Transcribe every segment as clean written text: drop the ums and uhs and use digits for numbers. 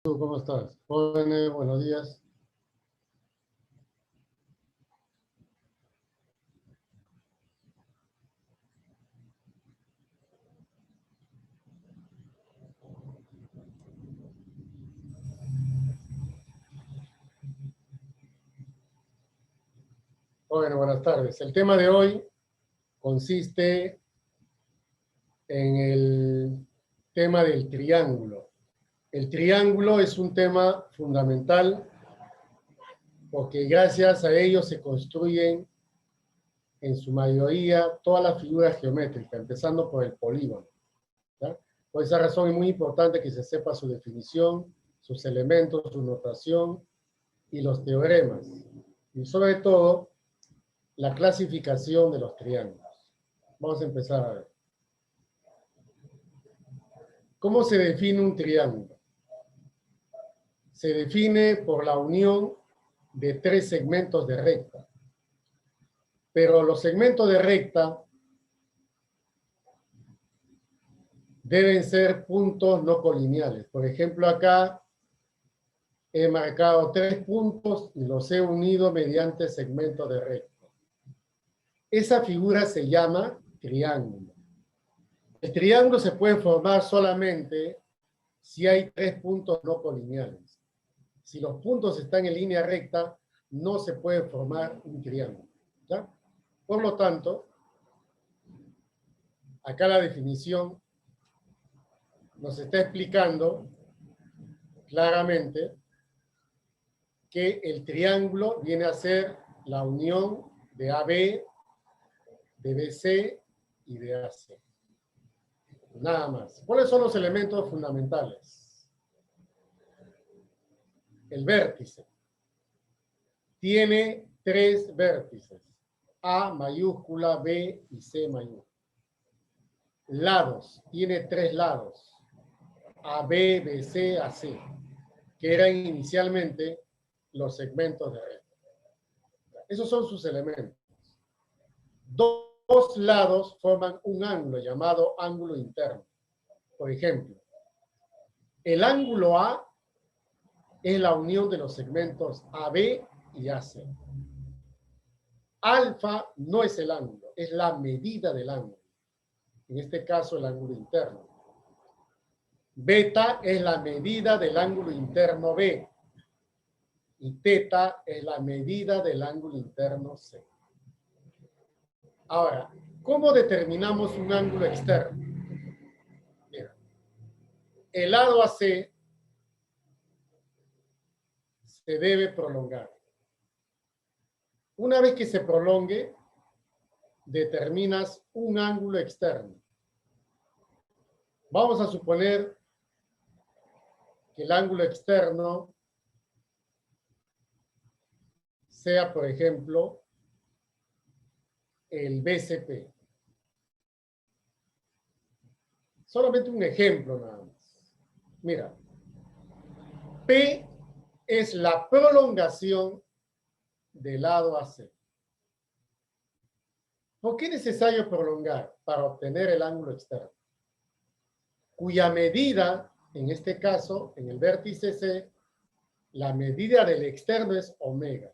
¿Cómo estás? Jóvenes, buenos días. Jóvenes, buenas tardes. El tema de hoy consiste en el tema del triángulo. El triángulo es un tema fundamental porque gracias a ello se construyen en su mayoría todas las figuras geométricas, empezando por el polígono, ¿ya? Por esa razón es muy importante que se sepa su definición, sus elementos, su notación y los teoremas. Y sobre todo, la clasificación de los triángulos. Vamos a empezar a ver. ¿Cómo se define un triángulo? Se define por la unión de tres segmentos de recta. Pero los segmentos de recta deben ser puntos no colineales. Por ejemplo, acá he marcado 3 puntos y los he unido mediante segmentos de recta. Esa figura se llama triángulo. El triángulo se puede formar solamente si hay 3 puntos no colineales. Si los puntos están en línea recta, no se puede formar un triángulo, ¿ya? Por lo tanto, acá la definición nos está explicando claramente que el triángulo viene a ser la unión de AB, de BC y de AC. Nada más. ¿Cuáles son los elementos fundamentales? El vértice. Tiene 3 vértices. A mayúscula, B y C mayúscula. Lados. Tiene 3 lados. AB, BC, AC. Que eran inicialmente los segmentos de recta. Esos son sus elementos. Dos lados forman un ángulo llamado ángulo interno. Por ejemplo, el ángulo A es la unión de los segmentos AB y AC. Alfa no es el ángulo, es la medida del ángulo. En este caso, el ángulo interno. Beta es la medida del ángulo interno B. Y teta es la medida del ángulo interno C. Ahora, ¿cómo determinamos un ángulo externo? Mira, el lado AC se debe prolongar. Una vez que se prolongue, determinas un ángulo externo. Vamos a suponer que el ángulo externo sea, por ejemplo, el BCP. Solamente un ejemplo nada más. Mira, P es la prolongación del lado AC. ¿Por qué es necesario prolongar? Para obtener el ángulo externo, cuya medida, en este caso, en el vértice C, la medida del externo es omega.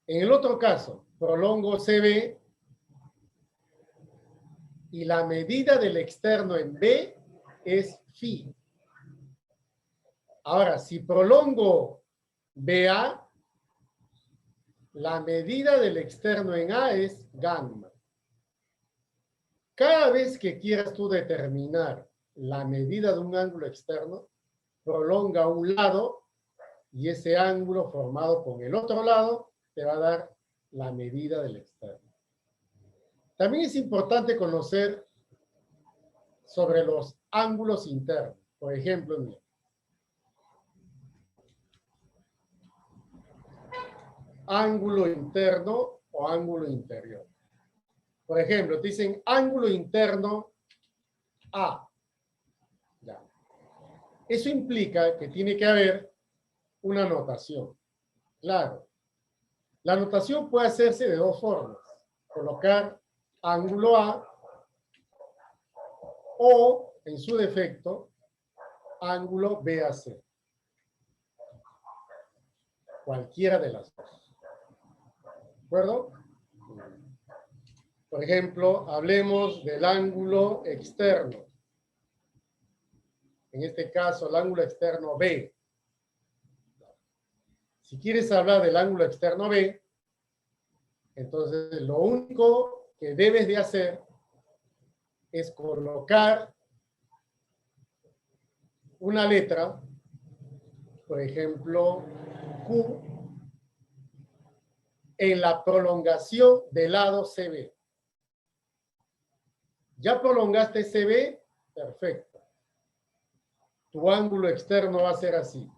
En el otro caso, prolongo CB y la medida del externo en B es phi. Ahora, si prolongo BA, la medida del externo en A es gamma. Cada vez que quieras tú determinar la medida de un ángulo externo, prolonga un lado y ese ángulo formado con el otro lado te va a dar la medida del externo. También es importante conocer sobre los ángulos internos. Por ejemplo, mira, ángulo interno o ángulo interior. Por ejemplo, te dicen ángulo interno A. Ya. Eso implica que tiene que haber una notación. Claro. La notación puede hacerse de dos formas. Colocar ángulo A o, en su defecto, ángulo BAC. Cualquiera de las dos. ¿De acuerdo? Por ejemplo, hablemos del ángulo externo. En este caso, el ángulo externo B. Si quieres hablar del ángulo externo B, entonces lo único que debes de hacer es colocar una letra, por ejemplo, Q, en la prolongación del lado CB. ¿Ya prolongaste CB? Perfecto. Tu ángulo externo va a ser así.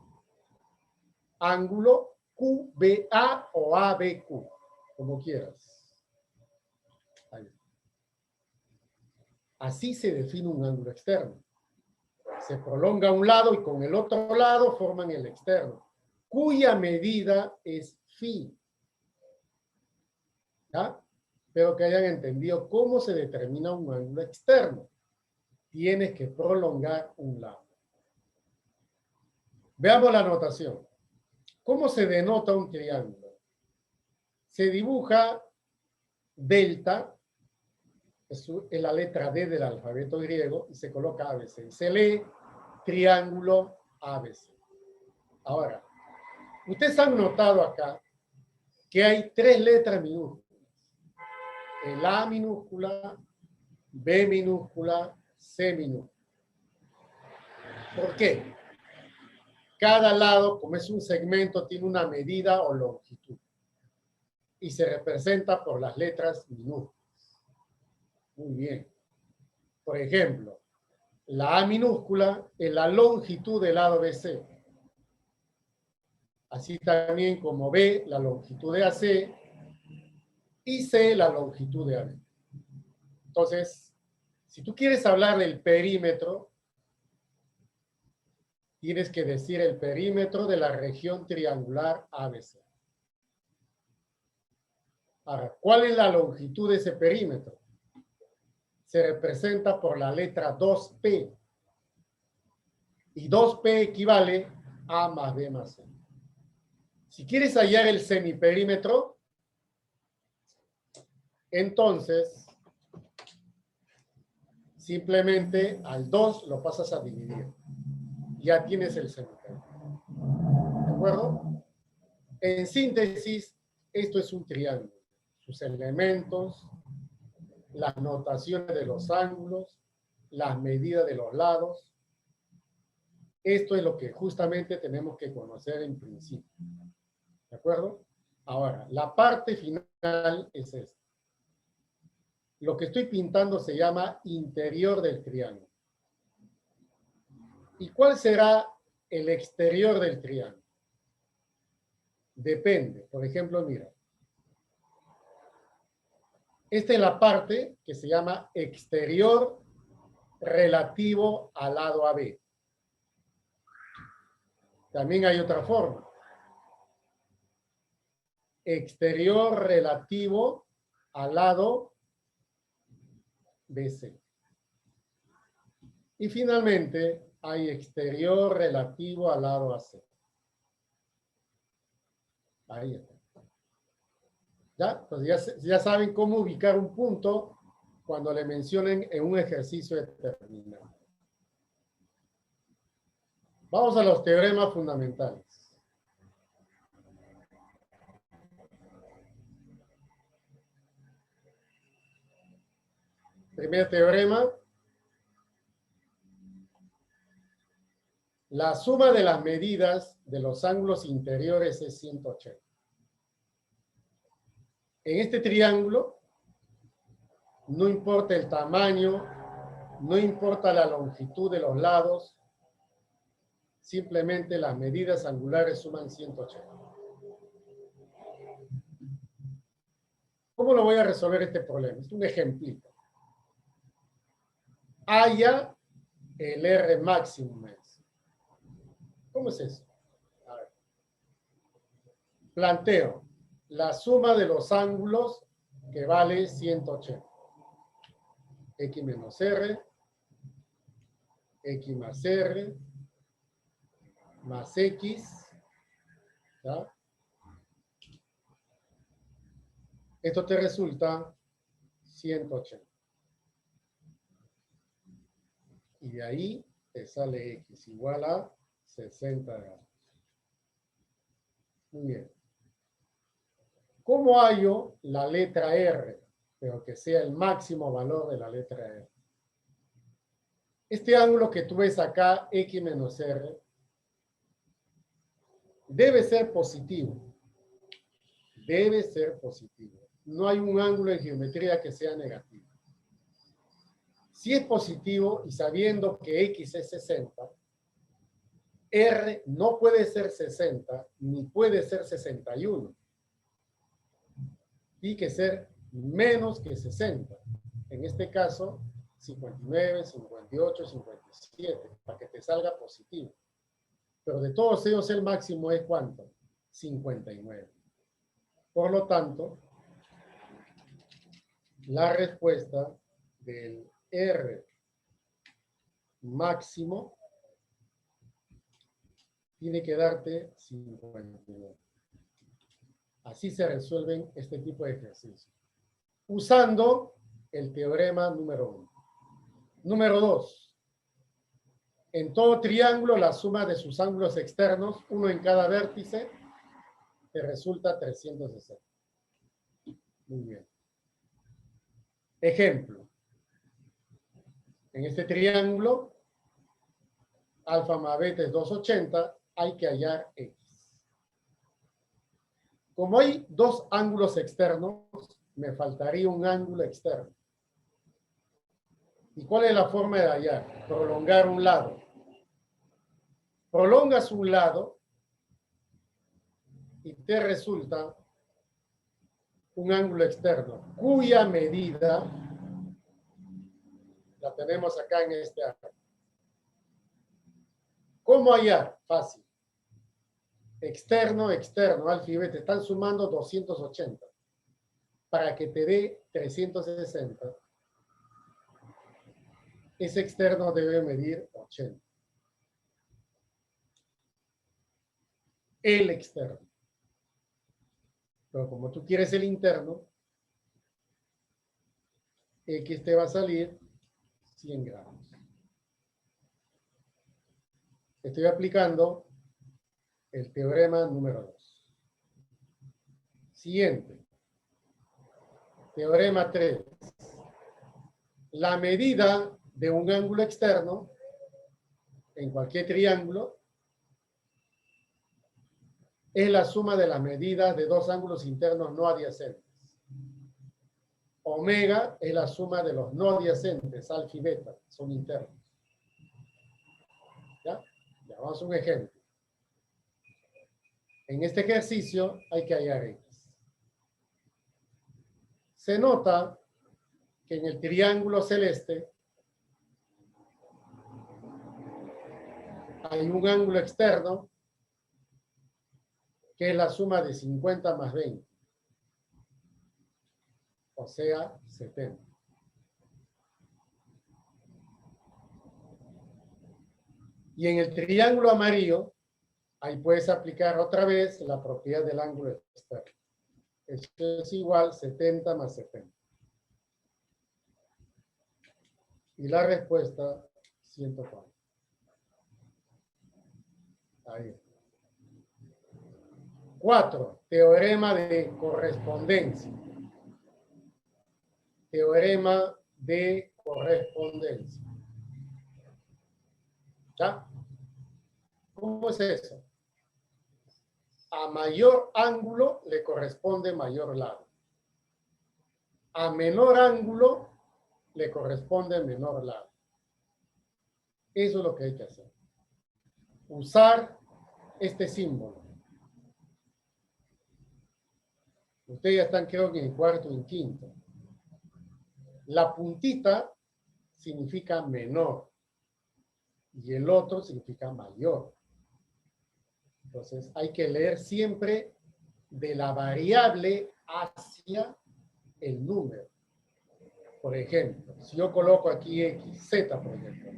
Ángulo QBA o ABQ, como quieras. Ahí. Así se define un ángulo externo. Se prolonga un lado y con el otro lado forman el externo, cuya medida es phi. ¿Ya? Espero que hayan entendido cómo se determina un ángulo externo. Tienes que prolongar un lado. Veamos la notación. ¿Cómo se denota un triángulo? Se dibuja delta, es la letra D del alfabeto griego, y se coloca ABC. Y se lee triángulo ABC. Ahora, ustedes han notado acá que hay tres letras minúsculas. El A minúscula, B minúscula, C minúscula. ¿Por qué? Cada lado, como es un segmento, tiene una medida o longitud. Y se representa por las letras minúsculas. Muy bien. Por ejemplo, la A minúscula es la longitud del lado BC. Así también como B, la longitud de AC, y C, la longitud de AB. Entonces, si tú quieres hablar del perímetro, tienes que decir el perímetro de la región triangular ABC. Ahora, ¿cuál es la longitud de ese perímetro? Se representa por la letra 2P. Y 2P equivale a A más B más C. Si quieres hallar el semiperímetro, entonces simplemente al 2 lo pasas a dividir. Ya tienes el semiperímetro. ¿De acuerdo? En síntesis, esto es un triángulo. Sus elementos, las notaciones de los ángulos, las medidas de los lados. Esto es lo que justamente tenemos que conocer en principio. ¿De acuerdo? Ahora, la parte final es esta. Lo que estoy pintando se llama interior del triángulo. ¿Y cuál será el exterior del triángulo? Depende. Por ejemplo, mira. Esta es la parte que se llama exterior relativo al lado AB. También hay otra forma. Exterior relativo al lado BC. Y finalmente hay exterior relativo al lado AC. Ahí está. ¿Ya? Entonces ya saben cómo ubicar un punto cuando le mencionen en un ejercicio determinado. Vamos a los teoremas fundamentales. Primer teorema. La suma de las medidas de los ángulos interiores es 180. En este triángulo, no importa el tamaño, no importa la longitud de los lados, simplemente las medidas angulares suman 180. ¿Cómo lo voy a resolver este problema? Es un ejemplito. Haya el R máximo. ¿Cómo es eso? A ver. Planteo la suma de los ángulos que vale 180. X menos R, X más R, más X, ¿ya? Esto te resulta 180. Y de ahí te sale X igual a 60 grados. Muy bien. ¿Cómo hallo la letra R, pero que sea el máximo valor de la letra R? Este ángulo que tú ves acá, X menos R, debe ser positivo. Debe ser positivo. No hay un ángulo en geometría que sea negativo. Si es positivo y sabiendo que X es 60, R no puede ser 60 ni puede ser 61. Tiene que ser menos que 60. En este caso, 59, 58, 57, para que te salga positivo. Pero de todos ellos el máximo es ¿cuánto? 59. Por lo tanto, la respuesta del R máximo tiene que darte 59. Así se resuelven este tipo de ejercicios. Usando el teorema número 1. Número 2. En todo triángulo, la suma de sus ángulos externos, uno en cada vértice, te resulta 360. Muy bien. Ejemplo. En este triángulo, alfa más beta es 280, hay que hallar X. Como hay dos ángulos externos, me faltaría un ángulo externo. ¿Y cuál es la forma de hallar? Prolongar un lado. Prolongas un lado y te resulta un ángulo externo, cuya medida la tenemos acá en este ángulo. ¿Cómo hallar? Fácil. Externo, externo, alfa y beta, están sumando 280 para que te dé 360. Ese externo debe medir 80. El externo. Pero como tú quieres el interno, X te va a salir 100 grados. Estoy aplicando el teorema número 2. Siguiente. Teorema 3. La medida de un ángulo externo en cualquier triángulo es la suma de la medida de dos ángulos internos no adyacentes. Omega es la suma de los no adyacentes, alfa y beta, son internos. ¿Ya? Ya vamos a un ejemplo. En este ejercicio hay que hallar X. Se nota que en el triángulo celeste hay un ángulo externo que es la suma de 50 más 20. O sea, 70. Y en el triángulo amarillo, ahí puedes aplicar otra vez la propiedad del ángulo externo. Esto es igual 70 más 70. Y la respuesta, 104. Ahí. 4. Teorema de correspondencia. Teorema de correspondencia. ¿Ya? ¿Cómo es eso? A mayor ángulo le corresponde mayor lado. A menor ángulo le corresponde menor lado. Eso es lo que hay que hacer. Usar este símbolo. Ustedes ya están, creo que en cuarto y en quinto. La puntita significa menor y el otro significa mayor. Entonces, hay que leer siempre de la variable hacia el número. Por ejemplo, si yo coloco aquí X, Z, por ejemplo,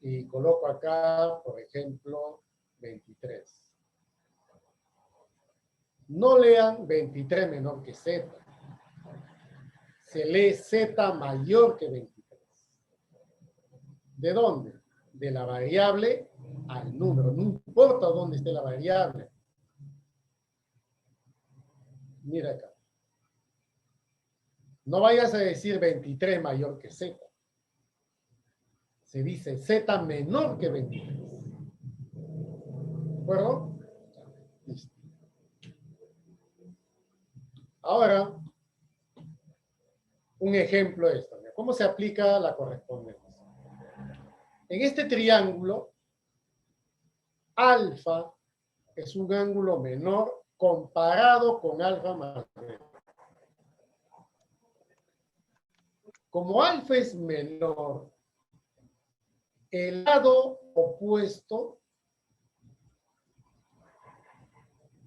y coloco acá, por ejemplo, 23. No lean 23 menor que Z. Se lee Z mayor que 23. ¿De dónde? De la variable al número. No importa dónde esté la variable. Mira acá. No vayas a decir 23 mayor que Z. Se dice Z menor que 23. ¿De acuerdo? Listo. Ahora, un ejemplo de esto. ¿Cómo se aplica la correspondencia? En este triángulo, alfa es un ángulo menor comparado con alfa más beta. Como alfa es menor, el lado opuesto,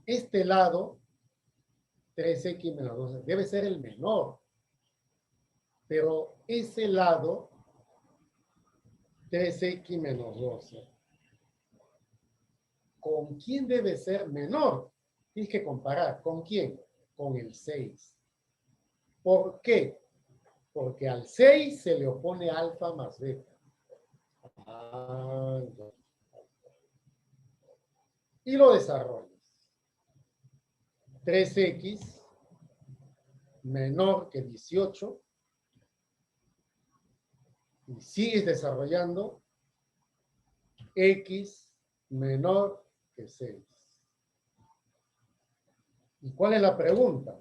este lado, 3x menos 12, debe ser el menor. Pero ese lado, 3x menos 12, ¿con quién debe ser menor? Tienes que comparar. ¿Con quién? Con el 6. ¿Por qué? Porque al 6 se le opone alfa más beta. Y lo desarrollas. 3x menor que 18. Y sigues desarrollando x menor que 6. ¿Y cuál es la pregunta?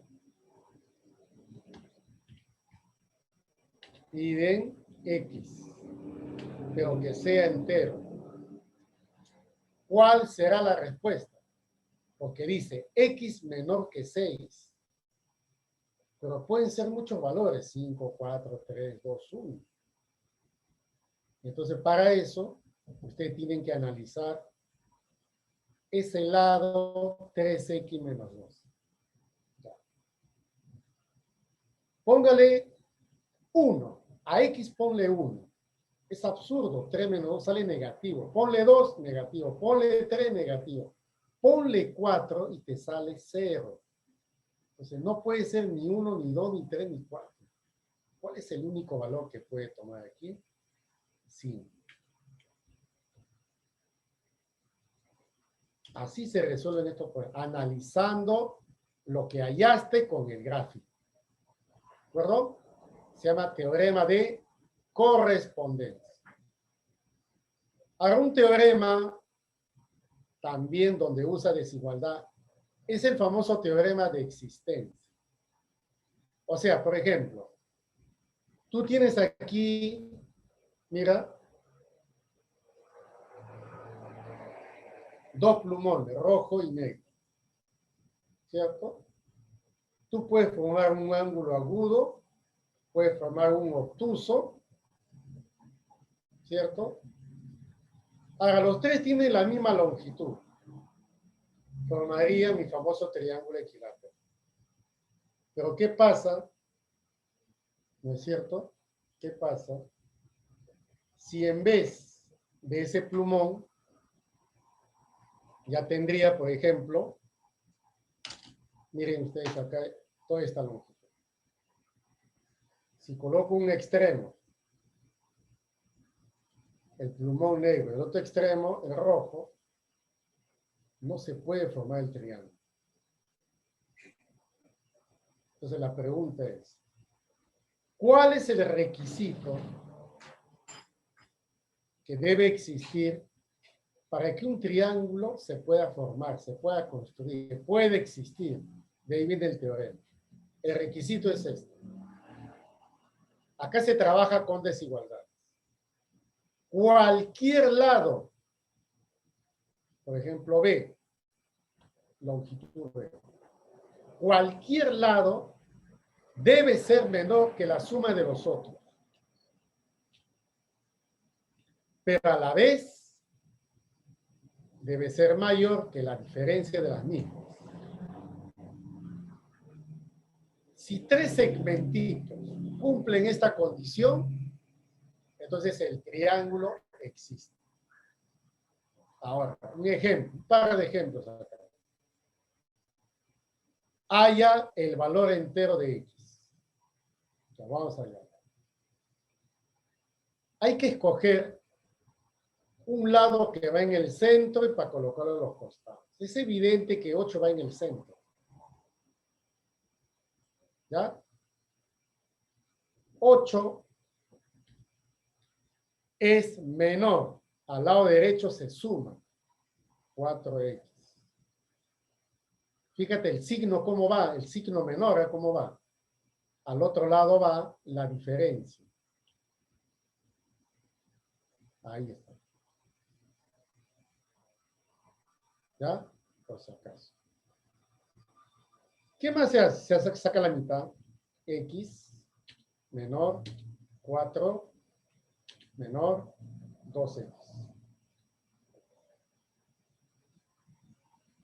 Piden x, pero que sea entero. ¿Cuál será la respuesta? Porque dice x menor que 6. Pero pueden ser muchos valores, 5, 4, 3, 2, 1. Entonces, para eso, ustedes tienen que analizar ese lado 3x menos 2. Póngale 1. A x ponle 1. Es absurdo. 3 menos 2 sale negativo. Ponle 2, negativo. Ponle 3, negativo. Ponle 4 y te sale 0. Entonces, no puede ser ni 1, ni 2, ni 3, ni 4. ¿Cuál es el único valor que puede tomar aquí? 5. Así se resuelven estos problemas, analizando lo que hallaste con el gráfico. ¿De acuerdo? Se llama teorema de correspondencia. Ahora, un teorema también donde usa desigualdad es el famoso teorema de existencia. O sea, por ejemplo, tú tienes aquí, mira, dos plumones, rojo y negro, ¿cierto? Tú puedes formar un ángulo agudo, puedes formar un obtuso, ¿cierto? Ahora, los tres tienen la misma longitud. Formaría mi famoso triángulo equilátero. Pero ¿qué pasa? ¿No es cierto? ¿Qué pasa si en vez de ese plumón ya tendría, por ejemplo, miren ustedes acá, toda esta longitud? Si coloco un extremo, el plumón negro, el otro extremo, el rojo, no se puede formar el triángulo. Entonces la pregunta es, ¿cuál es el requisito que debe existir para que un triángulo se pueda formar, se pueda construir, que puede existir? De ahí viene el teorema. El requisito es este. Acá se trabaja con desigualdad. Cualquier lado, por ejemplo B, longitud B, cualquier lado debe ser menor que la suma de los otros. Pero a la vez debe ser mayor que la diferencia de las mismas. Si tres segmentitos cumplen esta condición, entonces el triángulo existe. Ahora, un ejemplo, un par de ejemplos acá. Haya el valor entero de X. Ya, vamos allá. Hay que escoger un lado que va en el centro y para colocarlo en los costados. Es evidente que 8 va en el centro. ¿Ya? 8 es menor. Al lado derecho se suma. 4X. Fíjate el signo cómo va. El signo menor, ¿cómo va? Al otro lado va la diferencia. Ahí está. ¿Ya? Por si acaso. ¿Qué más se hace? Se saca la mitad. X menor 4 menor 2X.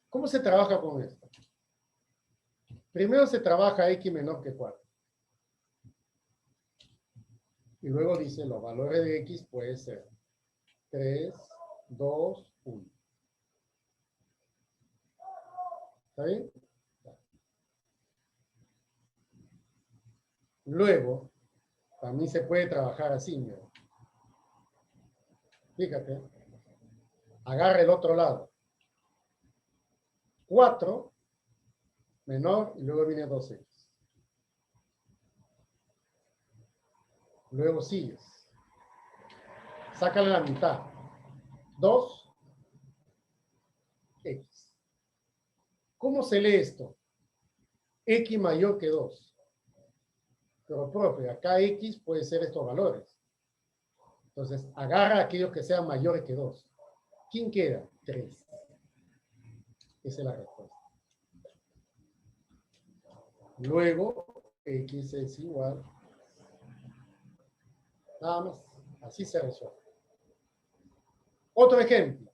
¿Cómo se trabaja con esto? Primero se trabaja X menor que 4. Y luego dice los valores de X puede ser 3, 2, 1. ¿Está bien? Luego, también se puede trabajar así, mira. Fíjate. Agarra el otro lado. 4 menor y luego viene 2X. Luego sigues. Sácale la mitad. 2X. ¿Cómo se lee esto? X mayor que 2. Pero, profe, acá X puede ser estos valores. Entonces, agarra aquellos que sean mayores que 2. ¿Quién queda? 3. Esa es la respuesta. Luego, X es igual. Nada más. Así se resuelve. Otro ejemplo.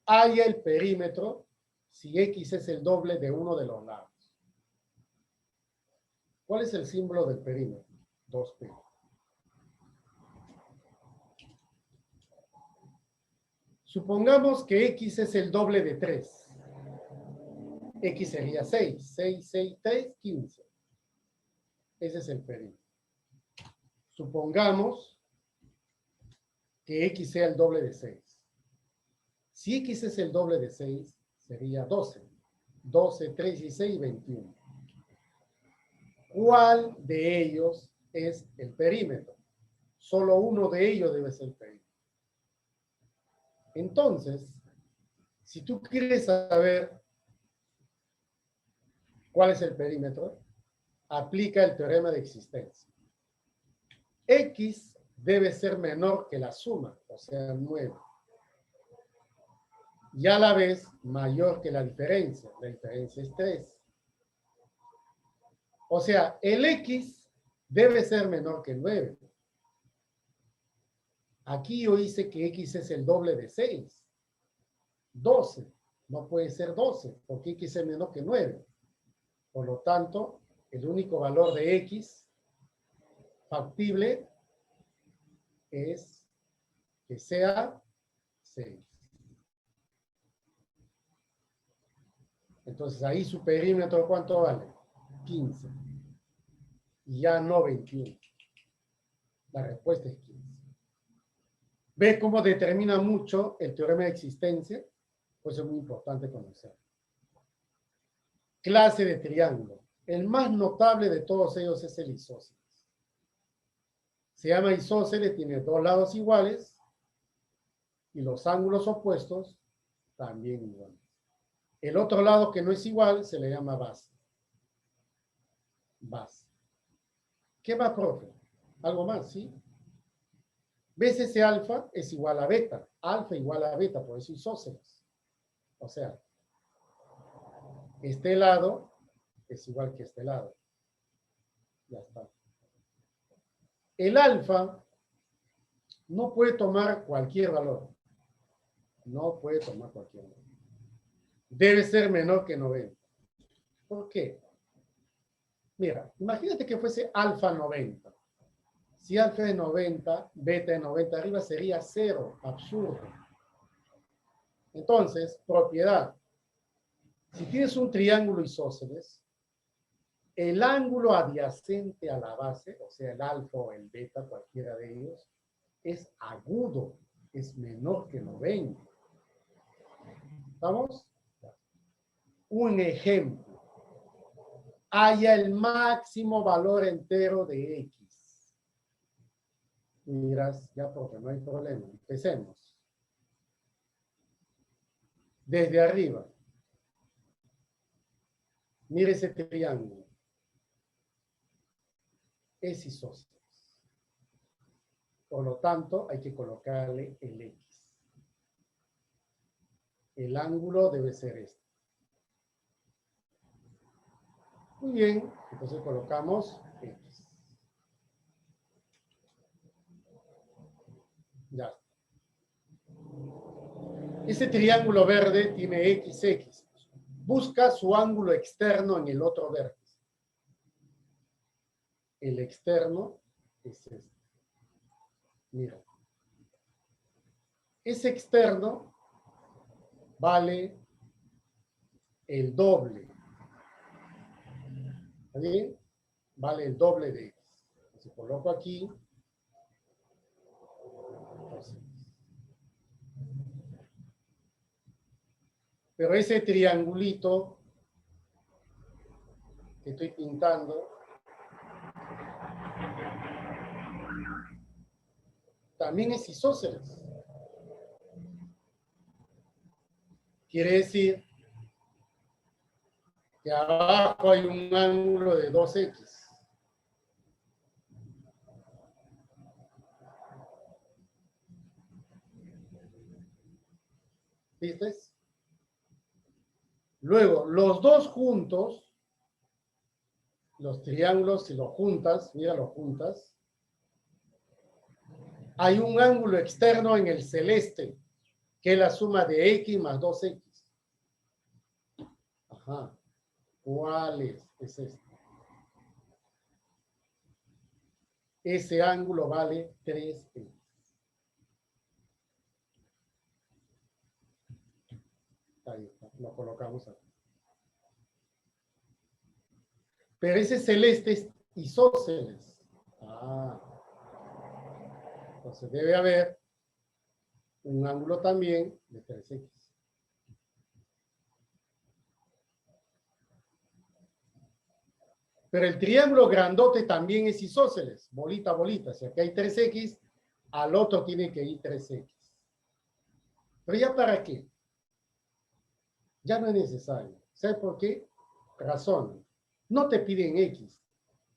Haya el perímetro si X es el doble de uno de los lados. ¿Cuál es el símbolo del perímetro? 2P. Supongamos que X es el doble de 3. X sería 6. 6, 6, 3, 15. Ese es el perímetro. Supongamos que X sea el doble de 6. Si X es el doble de 6, sería 12. 12, 3 y 6, 21. ¿Cuál de ellos es el perímetro? Solo uno de ellos debe ser el perímetro. Entonces, si tú quieres saber cuál es el perímetro, aplica el teorema de existencia. X debe ser menor que la suma, o sea, 9. Y a la vez mayor que la diferencia. La diferencia es 3. O sea, el X debe ser menor que 9. Aquí yo hice que X es el doble de 6. 12. No puede ser 12, porque X es menor que 9. Por lo tanto, el único valor de X factible es que sea 6. Entonces ahí su perímetro, ¿cuánto vale? 15. Y ya no 21. La respuesta es 15. ¿Ves cómo determina mucho el teorema de existencia? Pues es muy importante conocer. Clase de triángulo. El más notable de todos ellos es el isósceles. Se llama isósceles, tiene dos lados iguales y los ángulos opuestos también iguales. El otro lado que no es igual se le llama base. Base. ¿Qué más, profe? Algo más, ¿sí? ¿Ves ese alfa? Es igual a beta. Alfa igual a beta, por eso isósceles. O sea, este lado es igual que este lado. Ya está. El alfa no puede tomar cualquier valor. No puede tomar cualquier valor. Debe ser menor que 90. ¿Por qué? Mira, imagínate que fuese alfa 90. Si alfa es 90, beta es 90 arriba sería 0. Absurdo. Entonces, propiedad. Si tienes un triángulo isósceles, el ángulo adyacente a la base, o sea, el alfa o el beta, cualquiera de ellos, es agudo, es menor que 90. ¿Estamos? Un ejemplo. Haya el máximo valor entero de X. Miras, ya porque no hay problema. Empecemos. Desde arriba. Mire ese triángulo. Es isósceles. Por lo tanto, hay que colocarle el X. El ángulo debe ser este. Muy bien, entonces colocamos X. Ya. Ese triángulo verde tiene XX. Busca su ángulo externo en el otro vértice. El externo es este. Mira. Ese externo vale el doble. ¿Está bien? Vale el doble de X. Si coloco aquí, entonces, pero ese triangulito que estoy pintando también es isósceles. Quiere decir que abajo hay un ángulo de 2X. ¿Viste? Luego, los dos juntos, los triángulos, si los juntas, mira, los juntas, hay un ángulo externo en el celeste, que es la suma de X más 2X. Ajá. ¿Cuál es? Es este. Ese ángulo vale 3X. Ahí está, lo colocamos aquí. Pero ese celeste es isósceles. Ah. Entonces debe haber un ángulo también de 3X. Pero el triángulo grandote también es isósceles. Bolita, bolita. Si aquí hay 3X, al otro tiene que ir 3X. Pero ya para qué? Ya no es necesario. ¿Sabe por qué? Razón. No te piden X.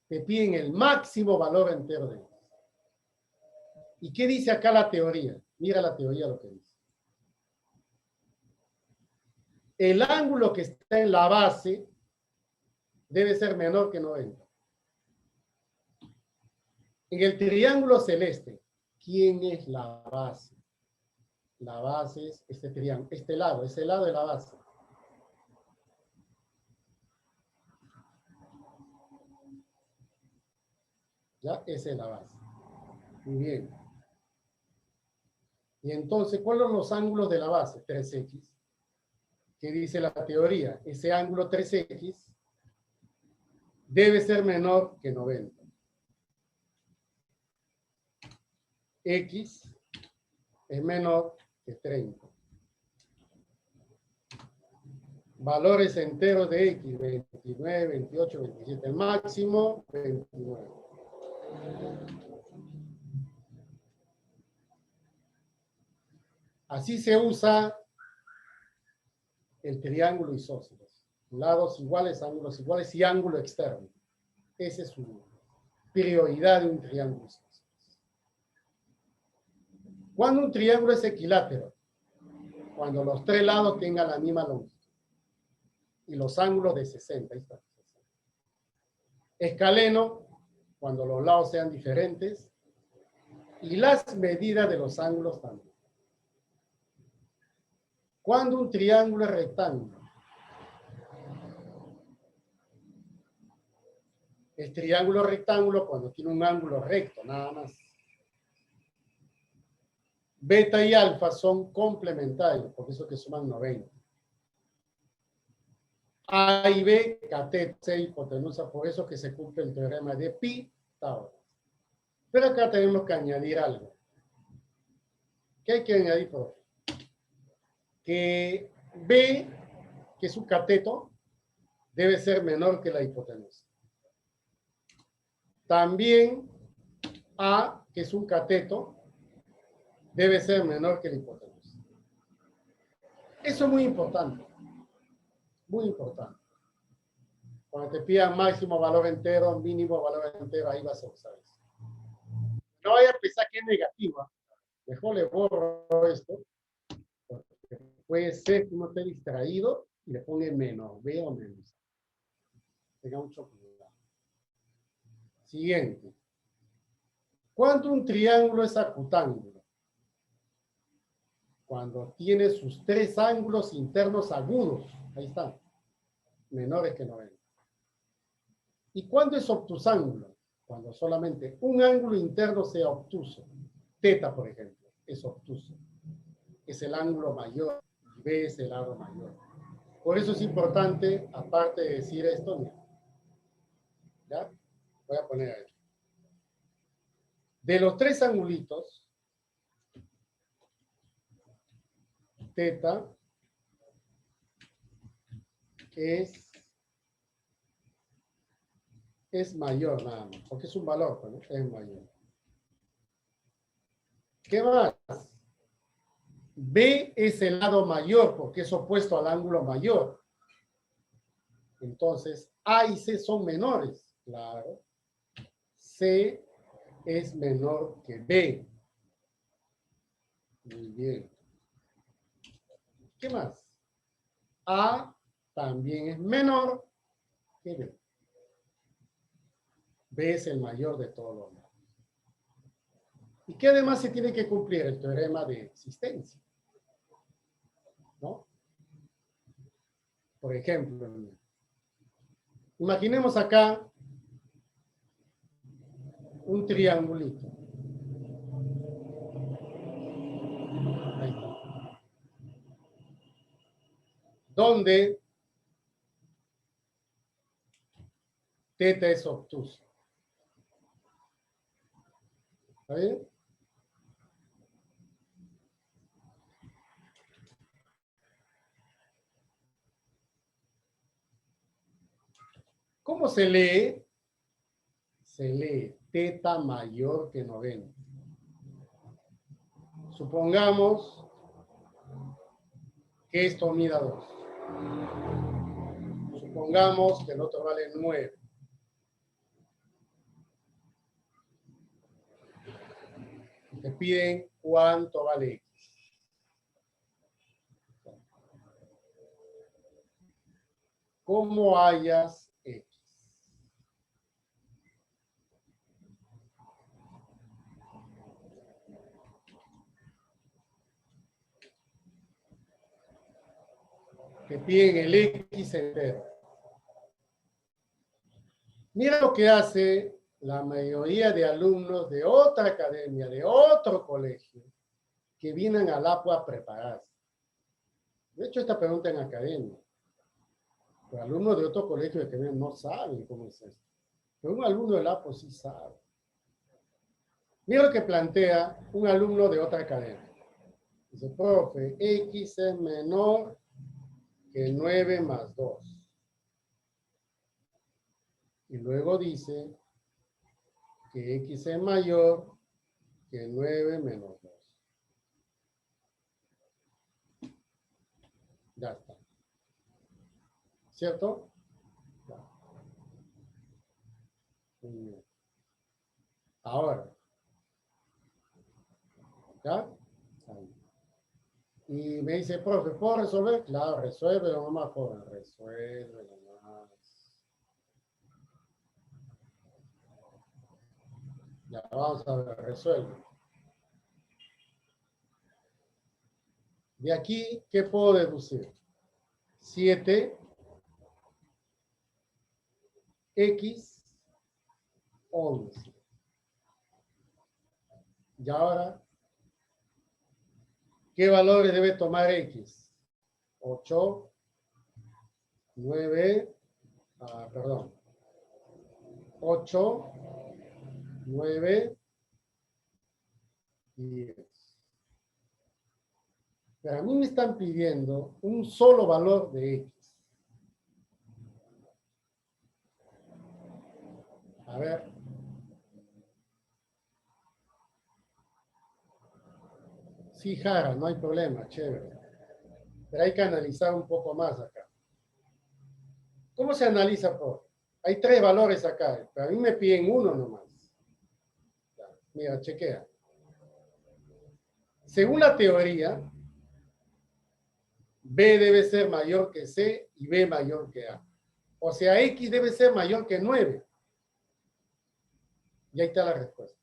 Te piden el máximo valor entero de X. ¿Y qué dice acá la teoría? Mira la teoría lo que dice. El ángulo que está en la base debe ser menor que 90. En el triángulo celeste, ¿quién es la base? La base es este triángulo, este lado, ese lado de la base. ¿Ya? Esa es la base. Muy bien. Y entonces, ¿cuáles son los ángulos de la base? 3X. ¿Qué dice la teoría? Ese ángulo 3X debe ser menor que 90. X es menor que 30. Valores enteros de X, 29, 28, 27. El máximo, 29. Así se usa el triángulo isósceles. Lados iguales, ángulos iguales y ángulo externo. Esa es su prioridad de un triángulo isósceles. Cuando un triángulo es equilátero, cuando los tres lados tengan la misma longitud y los ángulos de 60. Ahí está. Escaleno, cuando los lados sean diferentes y las medidas de los ángulos también. Cuando un triángulo es rectángulo, El triángulo rectángulo cuando tiene un ángulo recto, nada más. Beta y alfa son complementarios, por eso que suman 90. A y B, cateto, C, hipotenusa, por eso que se cumple el teorema de Pitágoras. Pero acá tenemos que añadir algo. ¿Qué hay que añadir, profe? Que B, que es un cateto, debe ser menor que la hipotenusa. También A, que es un cateto, debe ser menor que la hipotenusa. Eso es muy importante. Muy importante. Cuando te pidan máximo valor entero, mínimo valor entero, ahí vas a usar eso. No vaya a pensar que es negativa. Mejor le borro esto. Porque puede ser que uno esté distraído y le ponga menos, B o menos. Tenga mucho cuidado. Siguiente. ¿Cuándo un triángulo es acutángulo? Cuando tiene sus tres ángulos internos agudos. Ahí están. Menores que 90. ¿Y cuándo es obtusángulo? Cuando solamente un ángulo interno sea obtuso. Teta, por ejemplo, es obtuso. Es el ángulo mayor. B es el ángulo mayor. Por eso es importante, aparte de decir esto, ¿ya? Voy a poner ahí. De los tres angulitos, teta es mayor nada más, porque es un valor, ¿no? Es mayor. ¿Qué más? B es el lado mayor, porque es opuesto al ángulo mayor. Entonces, A y C son menores, claro. C es menor que B. Muy bien. ¿Qué más? A también es menor que B. B es el mayor de todos los lados. ¿Y qué además se tiene que cumplir? El teorema de existencia, ¿no? Por ejemplo, imaginemos acá un triangulito. Ahí está. Donde teta es obtuso. ¿Está bien? ¿Cómo se lee? Se lee teta mayor que 90. Supongamos que esto mida 2. Supongamos que el otro vale 9. Te piden cuánto vale X. ¿Cómo hallas X? Te piden el X entero. Mira lo que hace la mayoría de alumnos de otra academia, de otro colegio, que vienen al APO a prepararse. De hecho, esta pregunta en academia. Los alumnos de otro colegio de academia no saben cómo es esto. Pero un alumno del APO sí sabe. Mira lo que plantea un alumno de otra academia. Dice, profe, X es menor que 9 más 2. Y luego dice que X es mayor que 9 menos 2. Ya está. ¿Cierto? Ya. Muy bien. Ahora. ¿Ya? Ahí. Y me dice, profe, ¿puedo resolver? Claro, resuelve nomás, joven. Resuelve nomás. Ya, vamos a ver, resuelve. De aquí, ¿qué puedo deducir? 7 X 11. Y ahora, ¿qué valores debe tomar X? 8, 9, perdón. 8, 9, 10. Pero a mí me están pidiendo un solo valor de X. A ver. Sí, Jara, no hay problema, chévere. Pero hay que analizar un poco más acá. ¿Cómo se analiza por? Hay 3 valores acá, pero a mí me piden uno nomás. Mira, chequea. Según la teoría, B debe ser mayor que C y B mayor que A. O sea, X debe ser mayor que 9. Y ahí está la respuesta.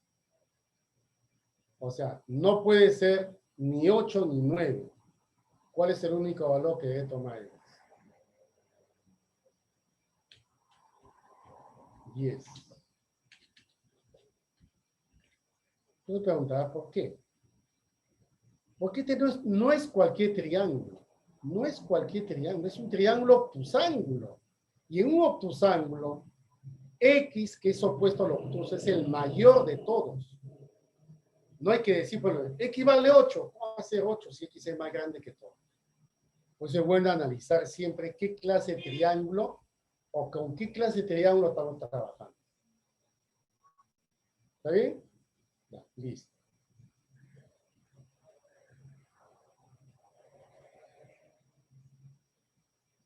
O sea, no puede ser ni 8 ni 9. ¿Cuál es el único valor que debe tomar X? 10. Tú me preguntarás, ¿por qué? Porque este no es cualquier triángulo. No es cualquier triángulo, es un triángulo obtusángulo. Y en un obtusángulo, X, que es opuesto al obtuso, es el mayor de todos. No hay que decir, bueno, X vale 8. ¿Cómo va a ser 8 si X es más grande que todo? Pues es bueno analizar siempre qué clase de triángulo o con qué clase de triángulo estamos trabajando. ¿Está bien? Ya, listo.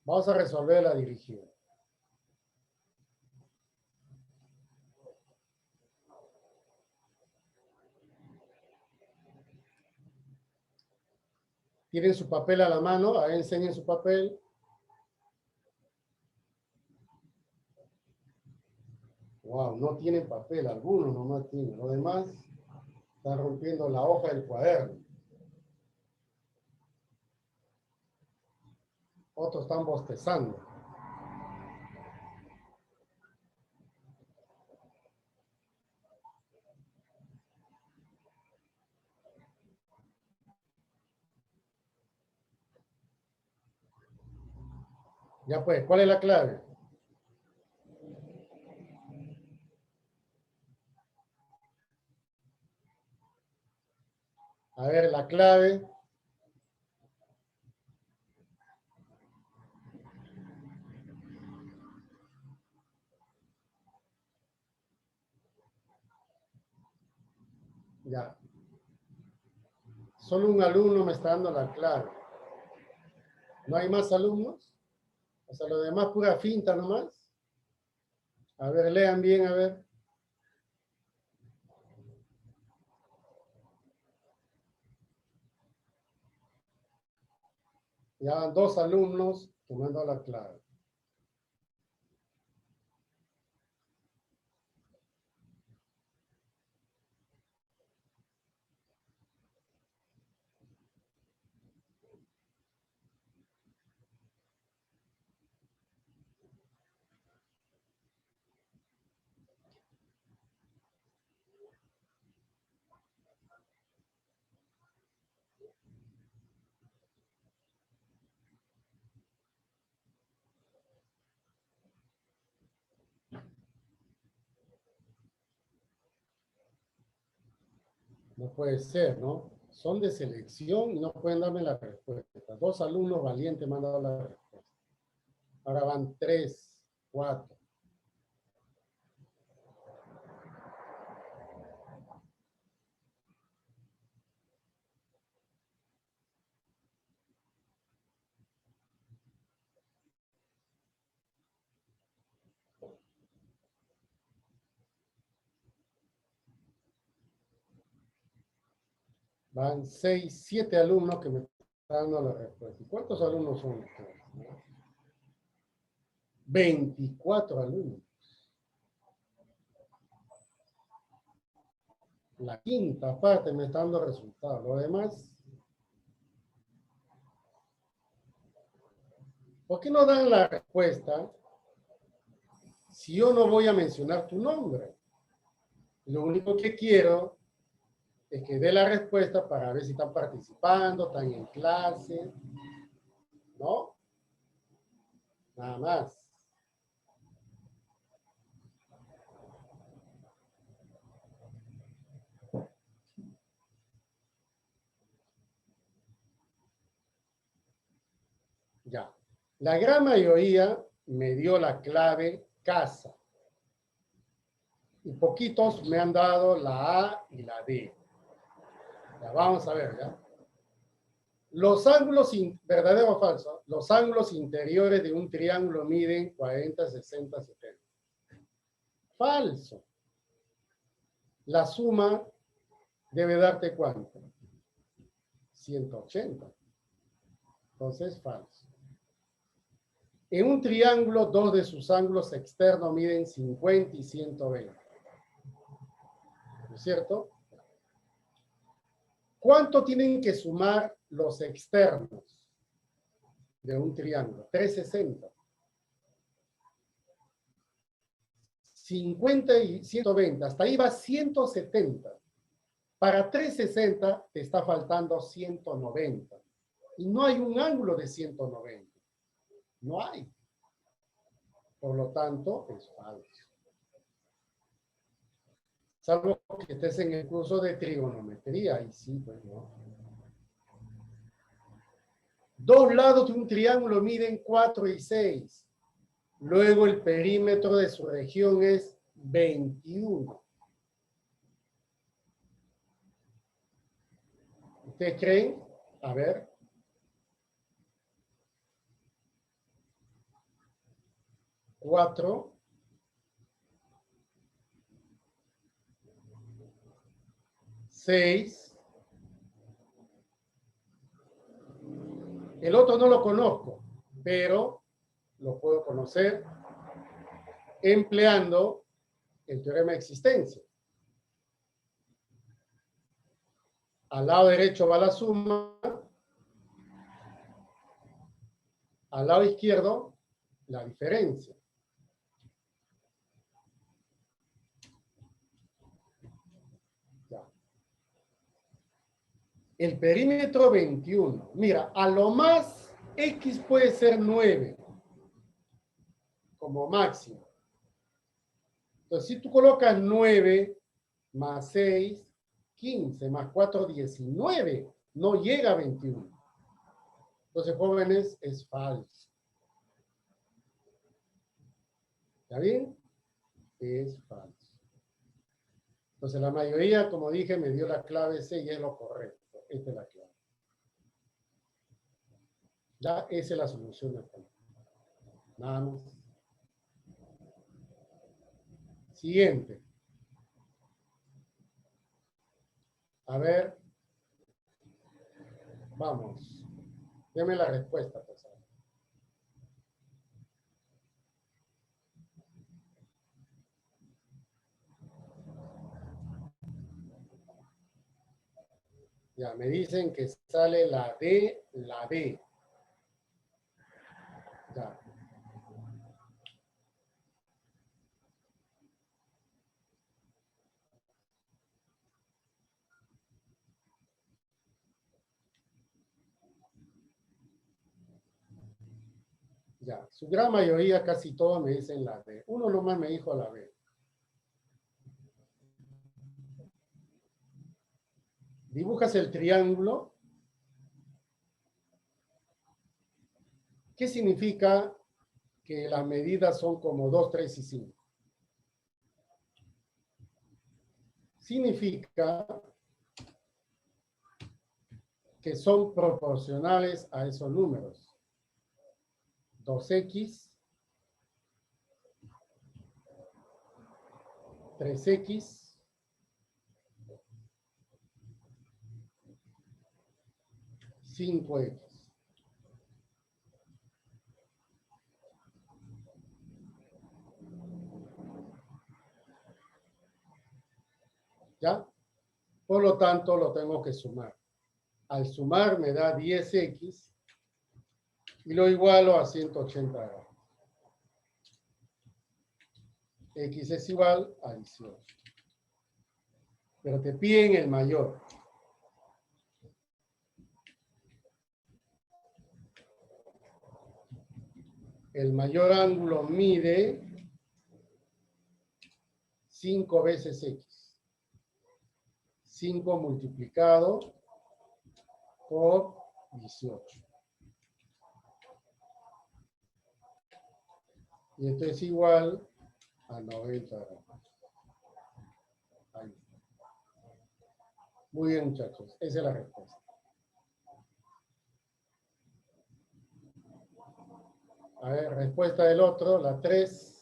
Vamos a resolver la dirigida. ¿Tienen su papel a la mano? A ver, enseñen su papel. Wow, no tienen papel, algunos nomás tienen. Los demás están rompiendo la hoja del cuaderno. Otros están bostezando. Ya pues, ¿cuál es la clave? A ver, la clave. Ya. Solo un alumno me está dando la clave. ¿No hay más alumnos? O sea, lo demás pura finta nomás. A ver, lean bien, a ver. Ya van 2 alumnos que me han dado la clave. No puede ser, ¿no? Son de selección y no pueden darme la respuesta. 2 alumnos valientes me han dado la respuesta. Ahora van 3, 4. Van 6, 7 alumnos que me están dando la respuesta. ¿Y cuántos alumnos son ustedes? 24 alumnos. La quinta parte me está dando resultados. Lo demás, ¿por qué no dan la respuesta si yo no voy a mencionar tu nombre? Lo único que quiero es que dé la respuesta para ver si están participando, están en clase, ¿no? Nada más. Ya. La gran mayoría me dio la clave casa. Y poquitos me han dado la A y la D. Ya vamos a ver, ¿ya? Los ángulos, verdadero o falso, los ángulos interiores de un triángulo miden 40, 60, 70. Falso. La suma debe darte ¿cuánto? 180. Entonces, falso. En un triángulo, dos de sus ángulos externos miden 50 y 120. ¿No es cierto? ¿Cuánto tienen que sumar los externos de un triángulo? 360. 50 y 120. Hasta ahí va 170. Para 360 te está faltando 190. Y no hay un ángulo de 190. No hay. Por lo tanto, es falso. Salvo que estés en el curso de trigonometría. Y sí, pues no. Dos lados de un triángulo miden 4 y 6. Luego el perímetro de su región es 21. ¿Ustedes creen? A ver. 4. 6. El otro no lo conozco, pero lo puedo conocer empleando el teorema de existencia. Al lado derecho va la suma, al lado izquierdo la diferencia. Ya. El perímetro 21. Mira, a lo más X puede ser 9 como máximo. Entonces, si tú colocas 9 más 6, 15 más 4, 19, no llega a 21. Entonces, jóvenes, es falso. ¿Está bien? Es falso. Entonces, la mayoría, como dije, me dio la clave C y es lo correcto. Esta es la clave. Ya, esa es la solución del problema. Nada más. Siguiente. A ver. Vamos. Deme la respuesta, por favor. Ya, me dicen que sale la D, la B. Ya. Ya, su gran mayoría, casi todos me dicen la D. Uno nomás me dijo la B. Dibujas el triángulo. ¿Qué significa que las medidas son como 2, 3 y 5? Significa que son proporcionales a esos números. 2X, 3X, 5X. ¿Ya? Por lo tanto, lo tengo que sumar. Al sumar me da 10X y lo igualo a 180 grados. X es igual a 18. pero te piden el mayor. El mayor ángulo mide 5 veces X. 5 multiplicado por 18. Y esto es igual a 90 grados. Ahí. Muy bien, muchachos. Esa es la respuesta. A ver, respuesta del otro, la 3.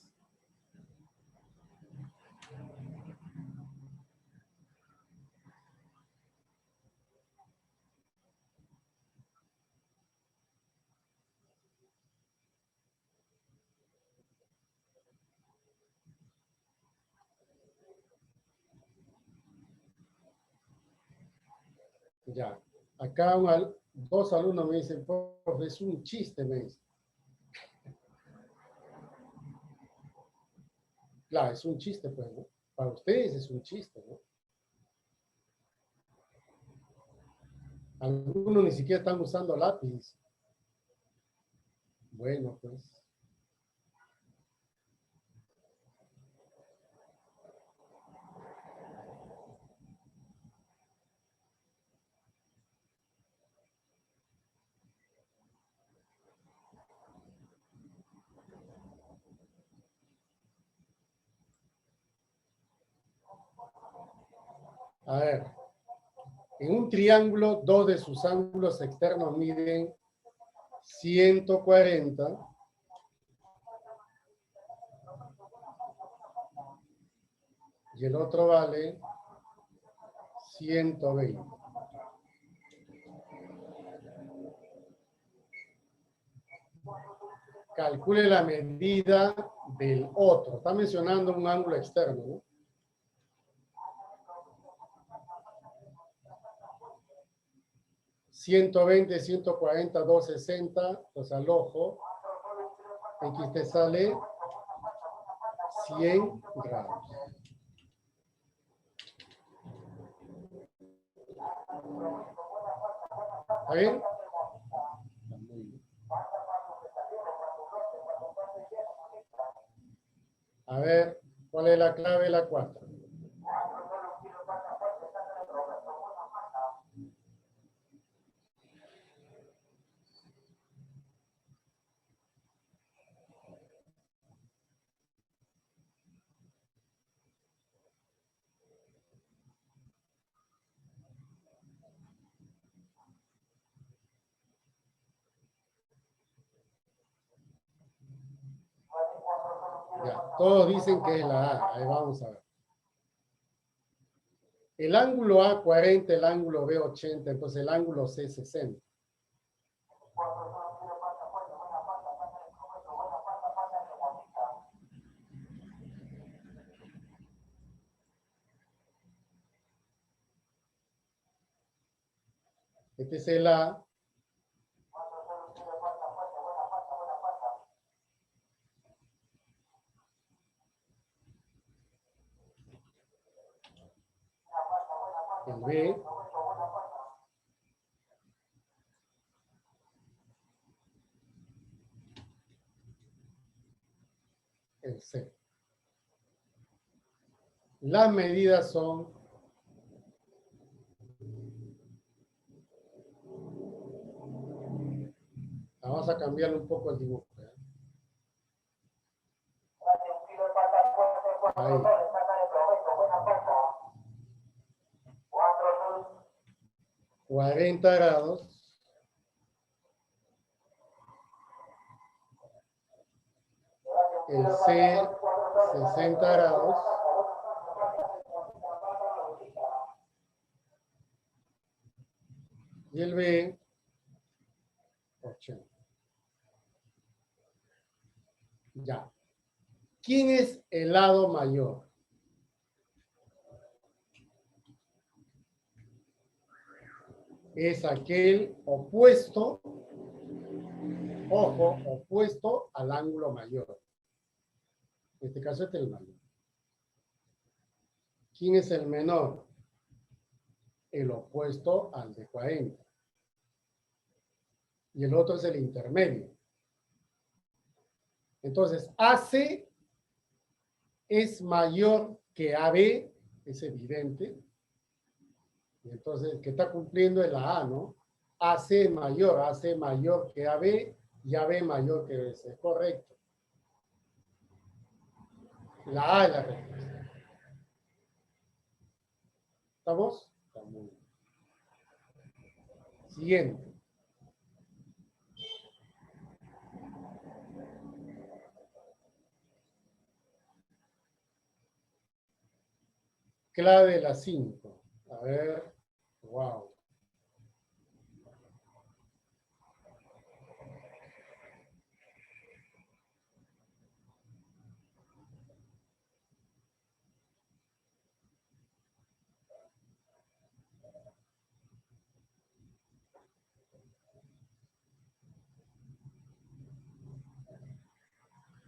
Ya. Acá dos alumnos me dicen, profe, es un chiste, me dicen. Claro, es un chiste, pues, ¿no? Para ustedes es un chiste, ¿no? Algunos ni siquiera están usando lápiz. Bueno, pues. A ver. En un triángulo, dos de sus ángulos externos miden 140 y el otro vale 120. Calcule la medida del otro. Está mencionando un ángulo externo, ¿no? $120, 140, 260, pues al ojo, X te sale 100 grados. ¿Está bien? A ver, ¿cuál es la clave? La 4. Ya, todos dicen que es la A. Ahí vamos a ver. El ángulo A 40, el ángulo B 80, entonces el ángulo C 60. Este es el A. El B. El C. Las medidas son vamos a cambiarle un poco el dibujo. Ahí. 40 grados. El C 60 grados. Y el B 80. Ya. ¿Quién es el lado mayor? Es aquel opuesto, ojo, opuesto al ángulo mayor. En este caso este es el mayor. ¿Quién es el menor? el opuesto al de 40. Y el otro es el intermedio. Entonces, AC es mayor que AB, es evidente. Y entonces, que está cumpliendo es la A, ¿no? AC mayor que AB y AB mayor que BC. Es correcto. La A es la respuesta. ¿Estamos? Estamos. Siguiente. Clave de las 5. A ver. Wow.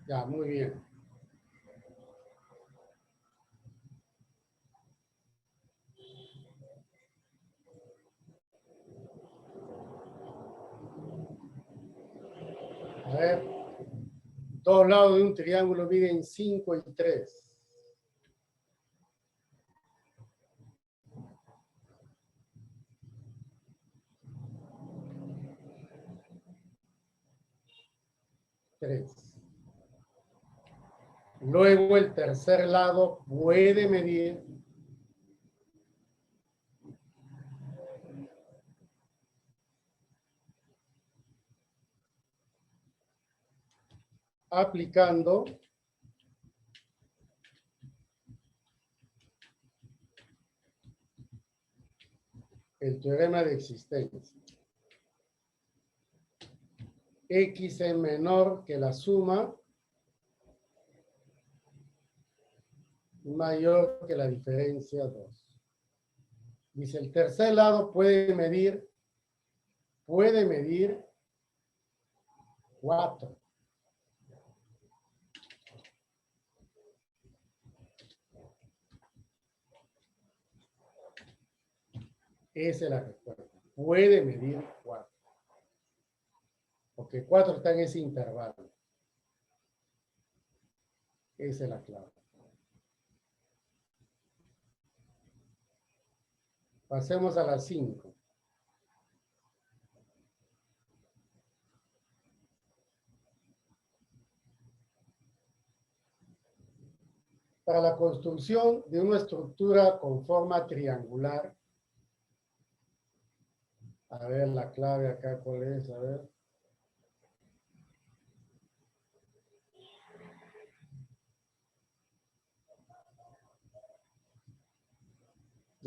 Ya, muy bien. A ver. Dos lados de un triángulo miden 5 y 3. Luego el tercer lado puede medir aplicando el teorema de existencia. X es menor que la suma mayor que la diferencia 2. Dice, el tercer lado puede medir 4. Esa es la respuesta. Puede medir 4. Porque 4 está en ese intervalo. Esa es la clave. Pasemos a las 5. Para la construcción de una estructura con forma triangular, a ver la clave acá, ¿cuál es? A ver.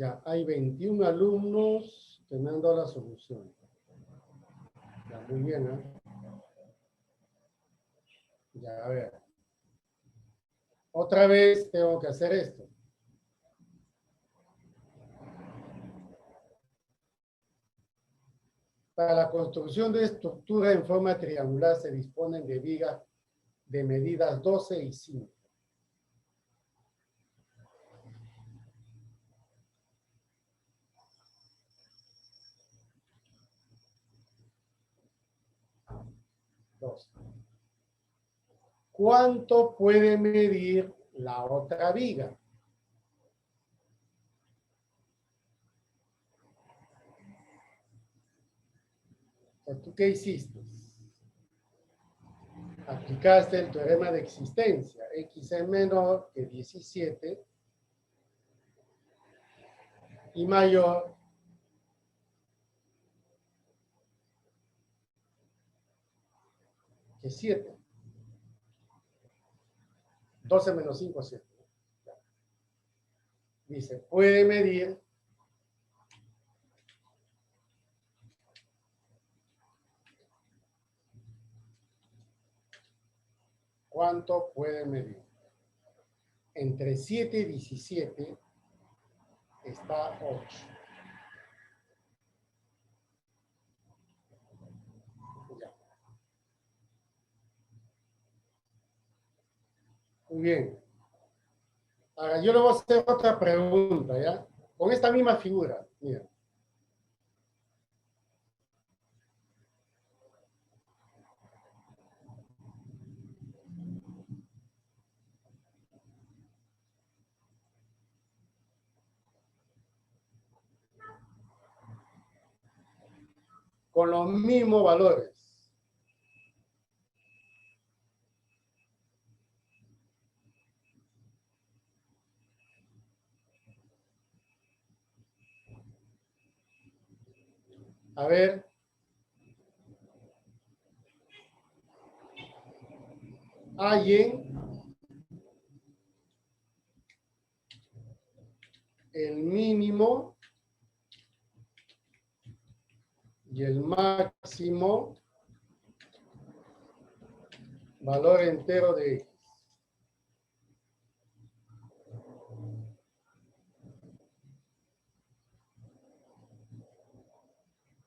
Ya, hay 21 alumnos que me han dado la solución. Ya, muy bien, ¿eh? Ya, a ver. Otra vez tengo que hacer esto. Para la construcción de estructura en forma triangular se disponen de vigas de medidas 12 y 5. ¿Cuánto puede medir la otra viga? ¿Tú qué hiciste? Aplicaste el teorema de existencia. X es menor que 17 y mayor que 7. 12 menos 5, 7. Dice, puede medir ¿cuánto puede medir? Entre 7 y 17 está 8. Ya. Muy bien. Ahora, yo le voy a hacer otra pregunta, ¿ya? Con esta misma figura. Mira. Con los mismos valores. A ver. Hallen el mínimo y el máximo valor entero de X.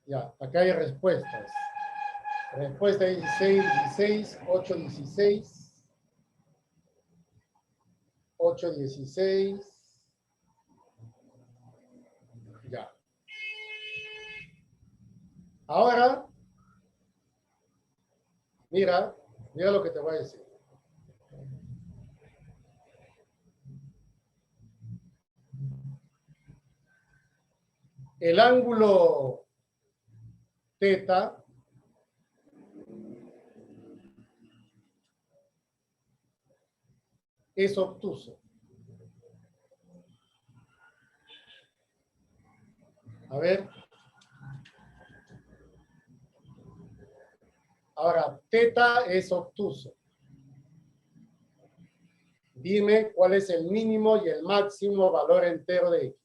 Ya, acá hay respuestas. Respuesta 16, 16, 8, 16, 8, 16. Ya. Ahora, mira lo que te voy a decir. El ángulo teta es obtuso. A ver. Ahora, teta es obtuso. Dime cuál es el mínimo y el máximo valor entero de X.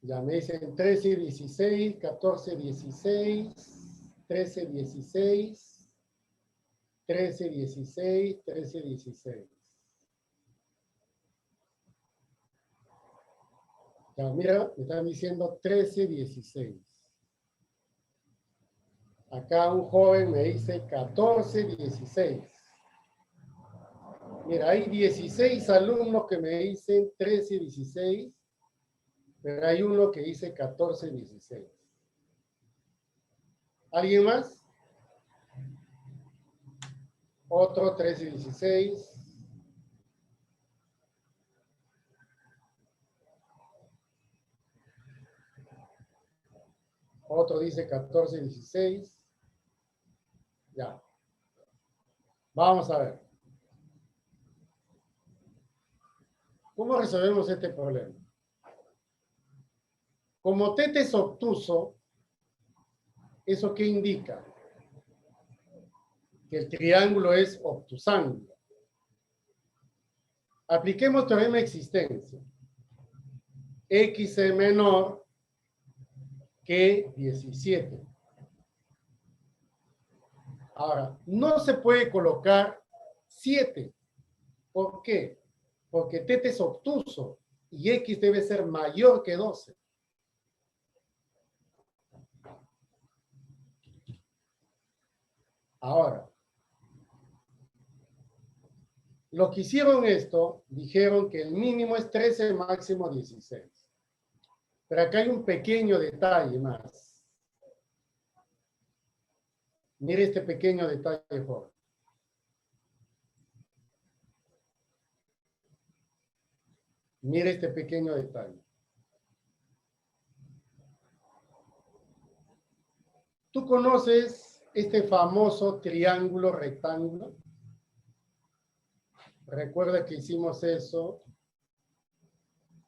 Ya me dicen 13, 16, 14, 16, 13, 16, 13, 16, 13, 16. Ya, mira, me están diciendo 13, 16. Acá un joven me dice 14, 16. Mira, hay 16 alumnos que me dicen 13, 16, pero hay uno que dice 14, 16. ¿Alguien más? Otro 13, 16. Otro dice 14, 16. Ya. Vamos a ver. ¿Cómo resolvemos este problema? Como teta es obtuso, ¿eso qué indica? Que el triángulo es obtusángulo. Apliquemos teorema de existencia. X es menor que 17. Ahora, no se puede colocar 7. ¿Por qué? Porque teta es obtuso y X debe ser mayor que 12. Ahora, los que hicieron esto dijeron que el mínimo es 13, máximo 16. Pero acá hay un pequeño detalle más. Mire este pequeño detalle, joven. Mire este pequeño detalle. ¿Tú conoces este famoso triángulo rectángulo? Recuerda que hicimos eso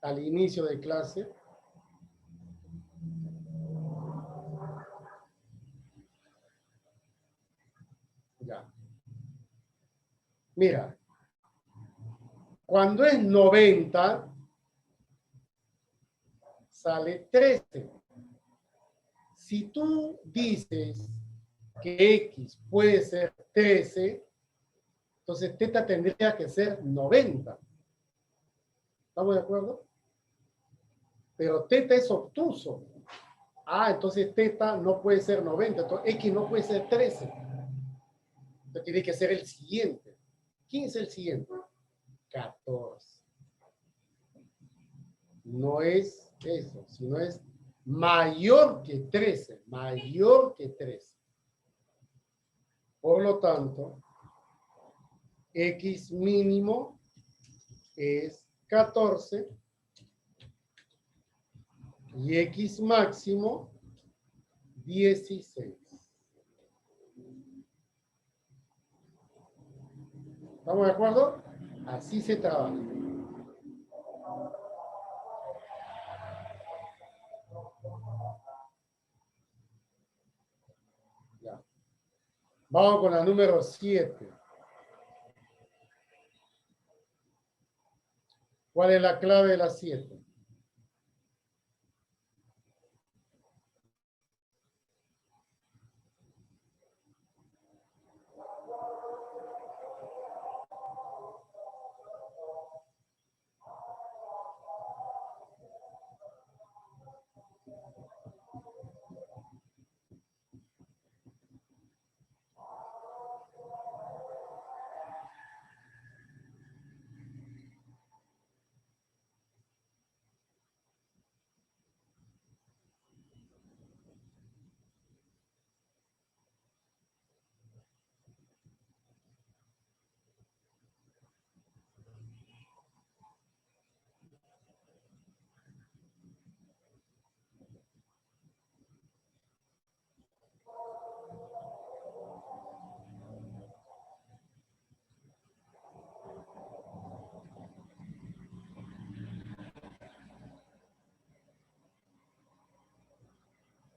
al inicio de clase. Ya. Mira, cuando es 90, sale 13. Si tú dices que X puede ser 13, Entonces, teta tendría que ser 90. ¿Estamos de acuerdo? Pero teta es obtuso. Ah, entonces teta no puede ser 90. Entonces, X no puede ser 13. Entonces, tiene que ser el siguiente. ¿Quién es el siguiente? 14. No es eso, sino es mayor que 13. Mayor que 13. Por lo tanto, X mínimo es 14 y X máximo 16. ¿Estamos de acuerdo? Así se trabaja. Ya. Vamos con la número 7. ¿Cuál es la clave de la 7?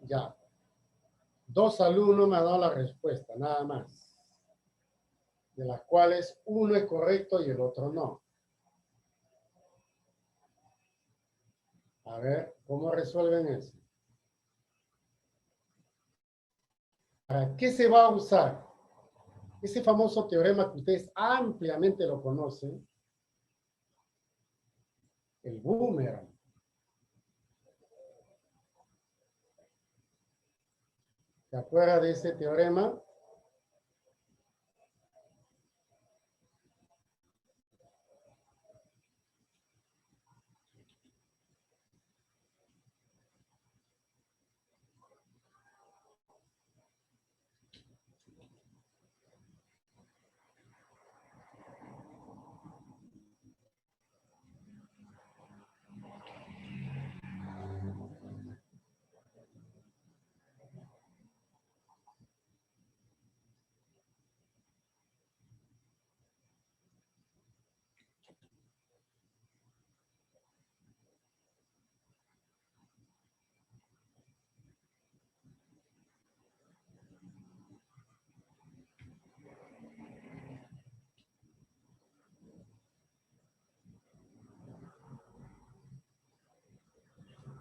Ya. 2 alumnos me han dado la respuesta, nada más. De las cuales uno es correcto y el otro no. A ver, ¿cómo resuelven eso? ¿Para qué se va a usar? Ese famoso teorema que ustedes ampliamente lo conocen, el boomerang. ¿Se acuerda de ese teorema?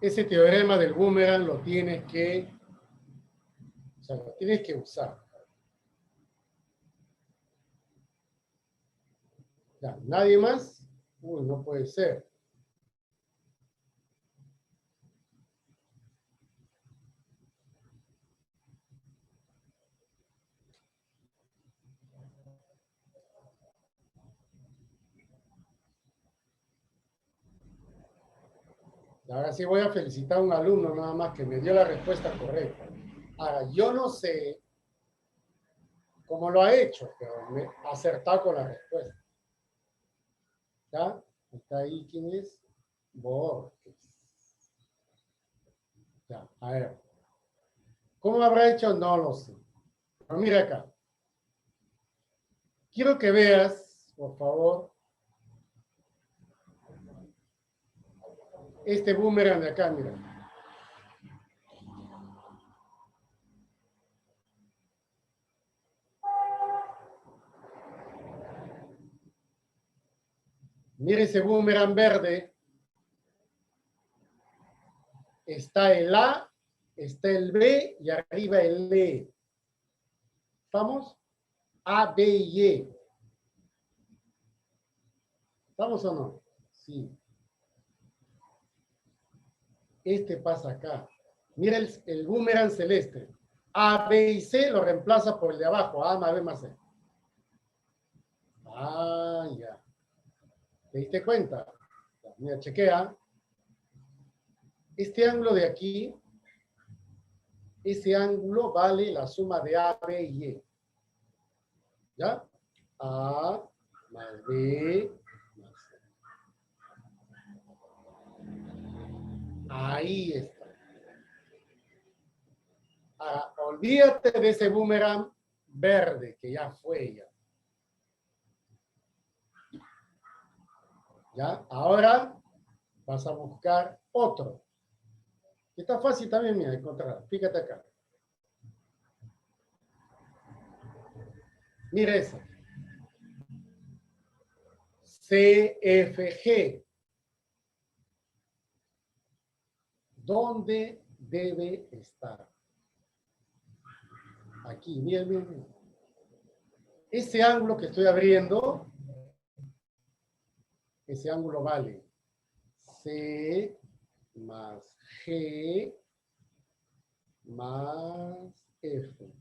Ese teorema del boomerang lo tienes que, lo tienes que usar. Ya, ¿nadie más? Uy, no puede ser. Ahora sí voy a felicitar a un alumno nada más que me dio la respuesta correcta. Ahora, yo no sé cómo lo ha hecho, pero me ha acertado con la respuesta. ¿Ya? ¿Está ahí quién es? Borges. Ya, a ver. ¿Cómo habrá hecho? No lo sé. Pero mira acá. Quiero que veas, por favor, este boomerang de acá, mira. Mira ese boomerang verde. Está el A, está el B y arriba el E. ¿Estamos? A, B y E. ¿Estamos o no? Sí. Este pasa acá. Mira el boomerang celeste. A, B y C lo reemplaza por el de abajo. A más B más C. Ah, ya. ¿Te diste cuenta? Mira, chequea. Este ángulo de aquí, ese ángulo vale la suma de A, B y E. ¿Ya? A más B más C. Ahí está. Ahora, olvídate de ese boomerang verde que ya fue ya. ¿Ya? Ahora vas a buscar otro. Está fácil también, mira, encontrar. Fíjate acá. Mira esa. CFG. ¿Dónde debe estar? Aquí, mira, mira, mira. Ese ángulo que estoy abriendo, ese ángulo vale C más G más F.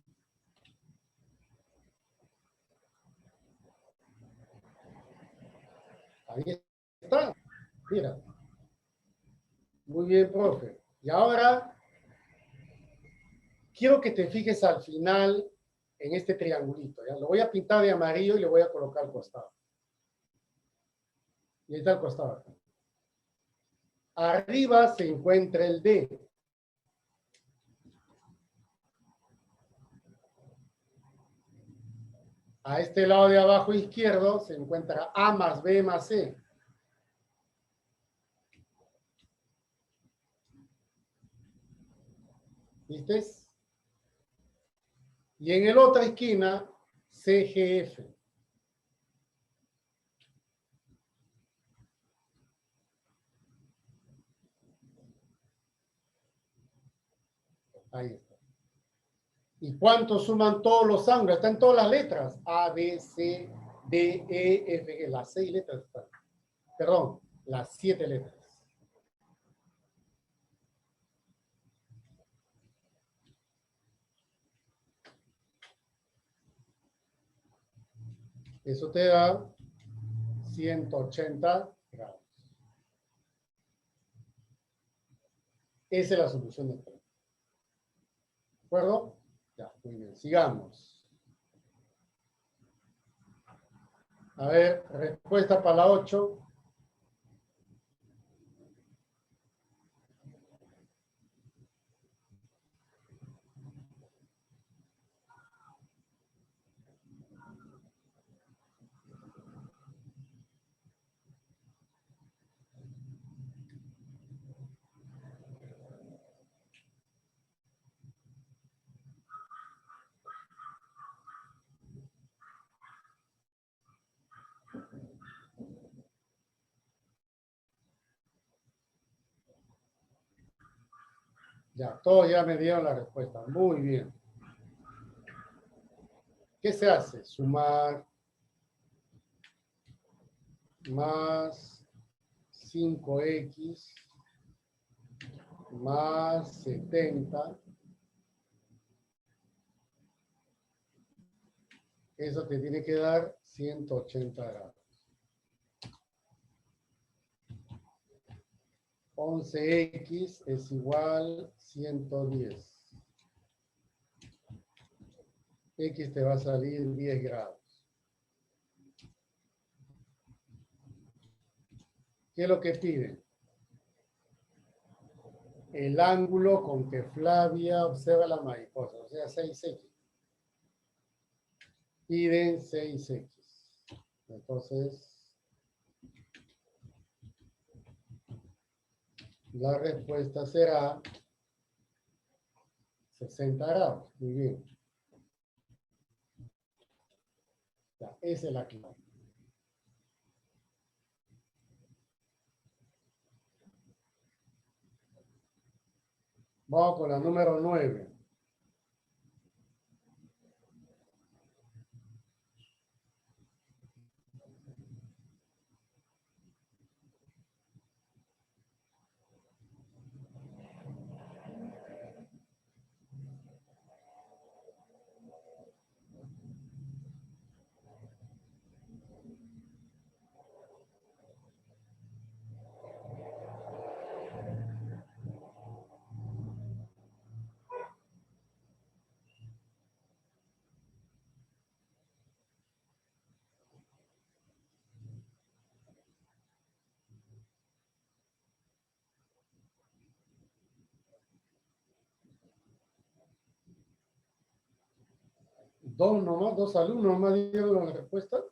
Ahí está. Mira. Muy bien, profe. Y ahora quiero que te fijes al final en este triangulito. ¿Ya? Lo voy a pintar de amarillo y le voy a colocar al costado. Y ahí está al costado. Arriba se encuentra el D. A este lado de abajo izquierdo se encuentra A más B más C. ¿Viste? Y en la otra esquina, CGF. Ahí está. ¿Y cuánto suman todos los ángulos? Están todas las letras. A, B, C, D, E, F, G. Las 6 letras están. Perdón, las 7 letras. Eso te da 180 grados. Esa es la solución del problema. ¿De acuerdo? Ya, muy bien. Sigamos. A ver, respuesta para la 8. Ya, todos ya me dieron la respuesta. Muy bien. ¿Qué se hace? Sumar más 5x más 70. Eso te tiene que dar 180 grados. 11x es igual 110. X te va a salir 10 grados. ¿Qué es lo que piden? El ángulo con que Flavia observa la mariposa, o sea, 6x. Piden 6x. Entonces, la respuesta será 60 grados. Muy bien. Ya, esa es la clave. Vamos con la número 9. Dos nomás, dos alumnos nomás dieron la respuesta.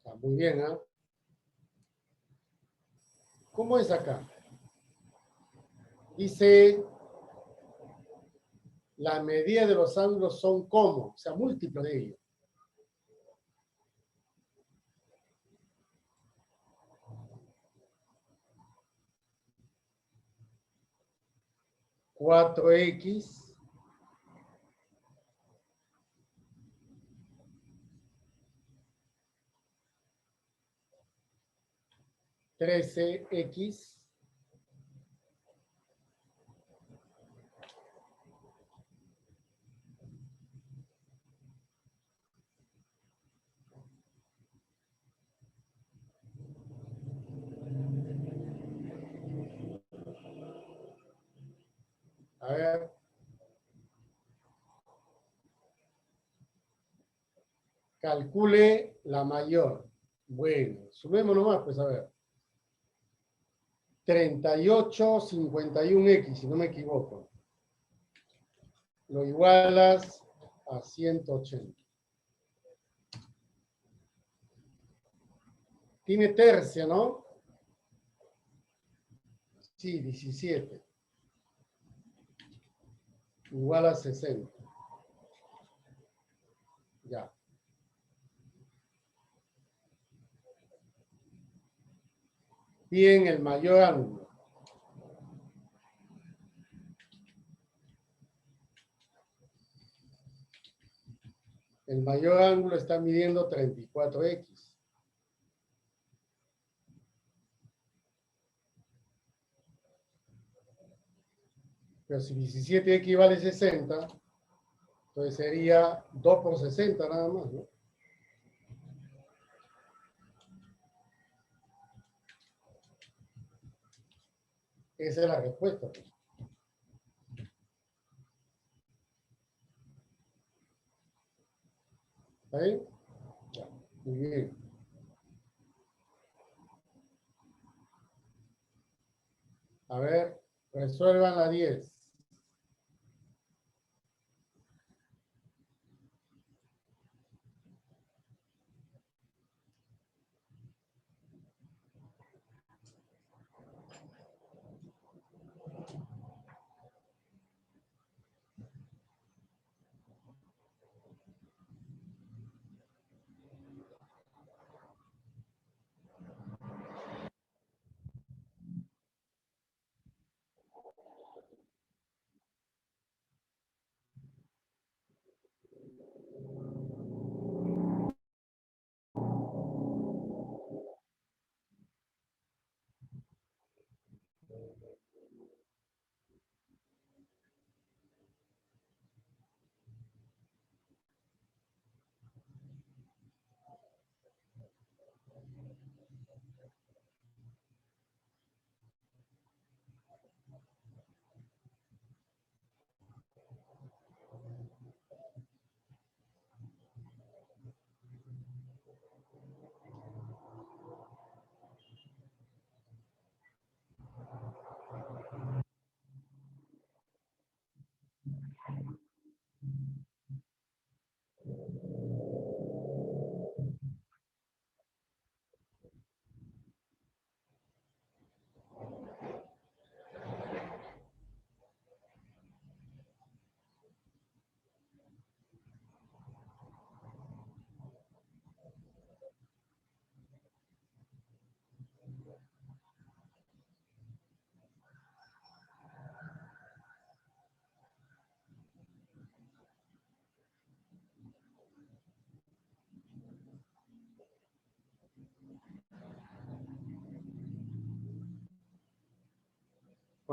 Está muy bien, ¿ah? ¿Cómo es acá? Dice, la medida de los ángulos son como, o sea, múltiplos de ellos. 4x 13x a ver, calcule la mayor. Bueno, sumemos nomás, pues a ver. 38,51x, si no me equivoco. Lo igualas a 180. Tiene tercia, ¿no? Sí, 17. Igual a 60. Ya. Bien, el mayor ángulo. El mayor ángulo está midiendo 34x. Pero si 17x vale 60, entonces sería 2 por 60 nada más, ¿no? Esa es la respuesta, pues. ¿Está bien? Ya, muy bien. A ver, resuelvan la 10.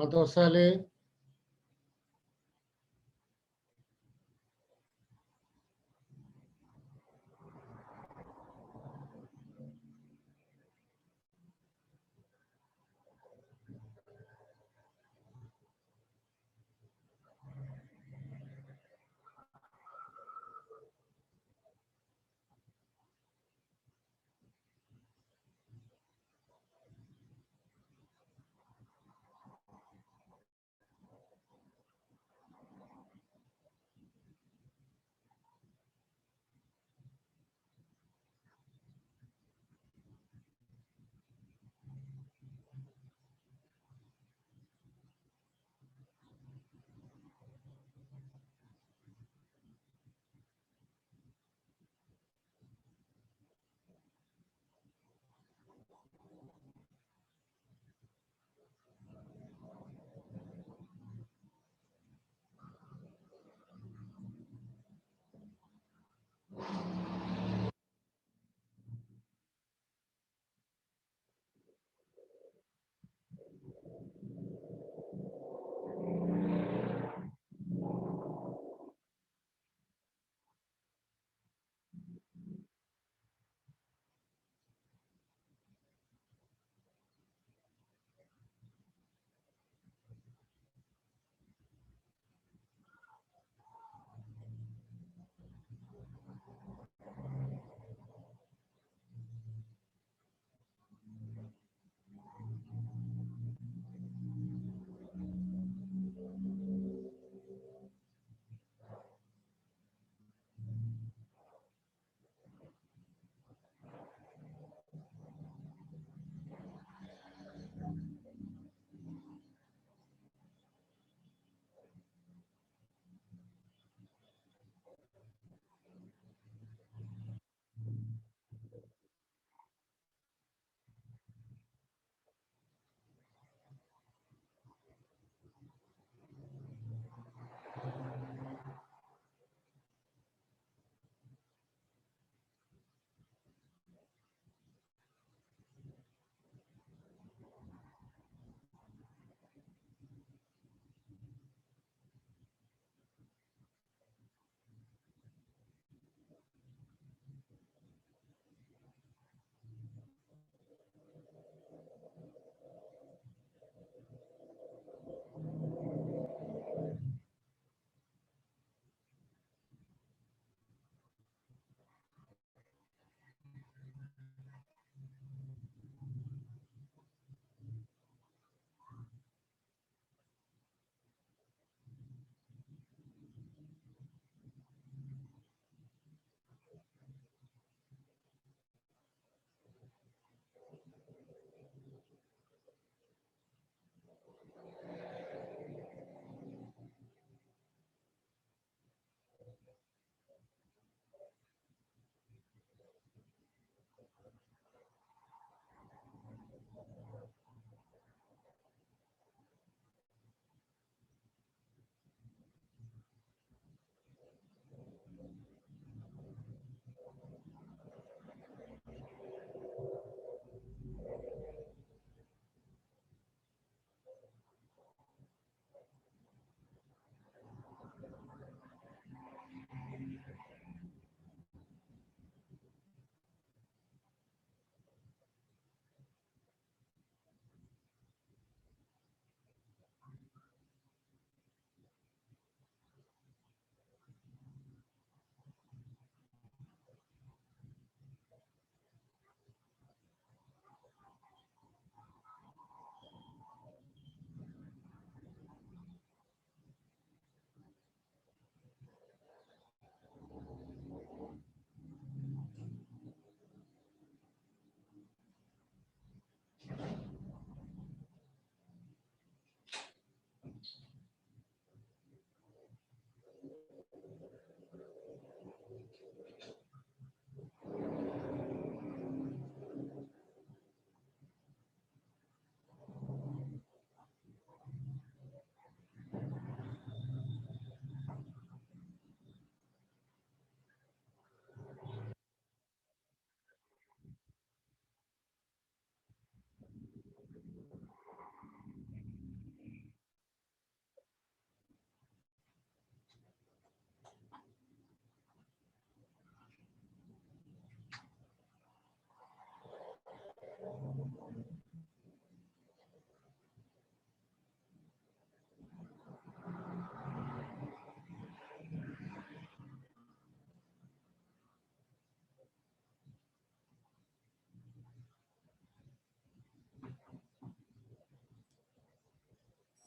¿Cuánto sale?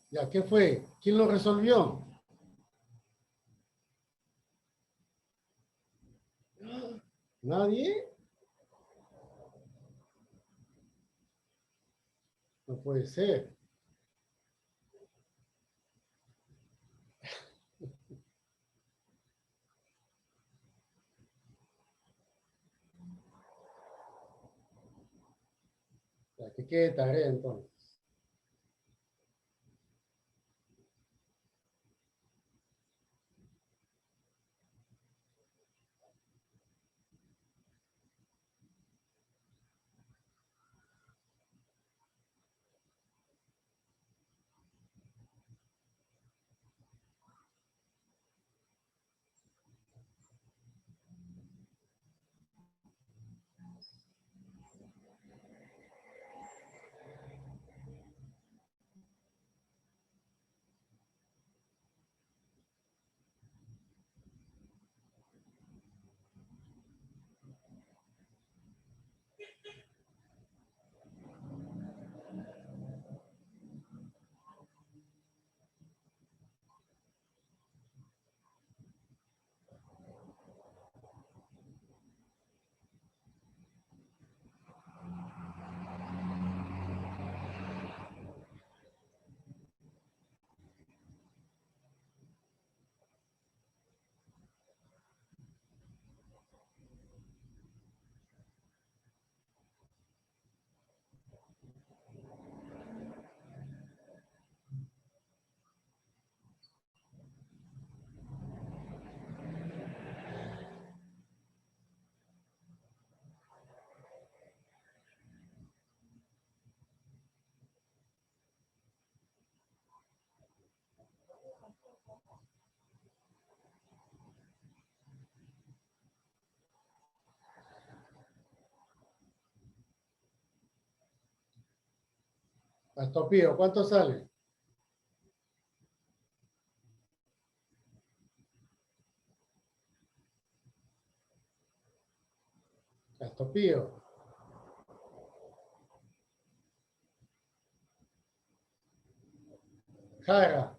Ya, ¿qué fue? ¿Quién lo resolvió? ¿Nadie? No puede ser. Ya, que quede tarea entonces. Astopío, ¿cuánto sale? Astopío. Jara.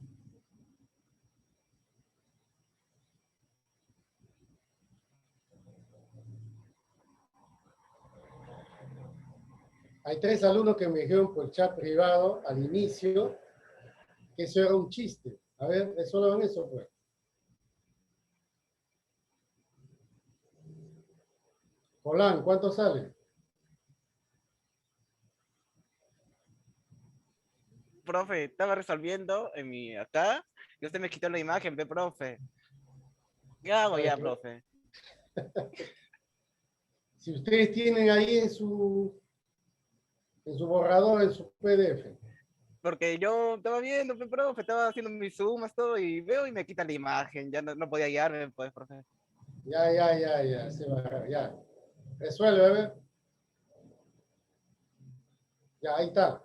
Hay 3 alumnos que me dijeron por chat privado al inicio que eso era un chiste. A ver, resuelvan eso, pues. Polán, ¿cuánto sale? Profe, estaba resolviendo en mi acá y usted me quitó la imagen, ve, profe. ¿Qué hago Para ya, que, profe? si ustedes tienen ahí en su borrador, en su PDF. Porque yo estaba viendo, ve, profe, estaba haciendo mis sumas, todo, y veo y me quita la imagen. Ya no podía guiarme, pues, profe. Ya, se va, ya. Resuelve, a ver. Ya, ahí está.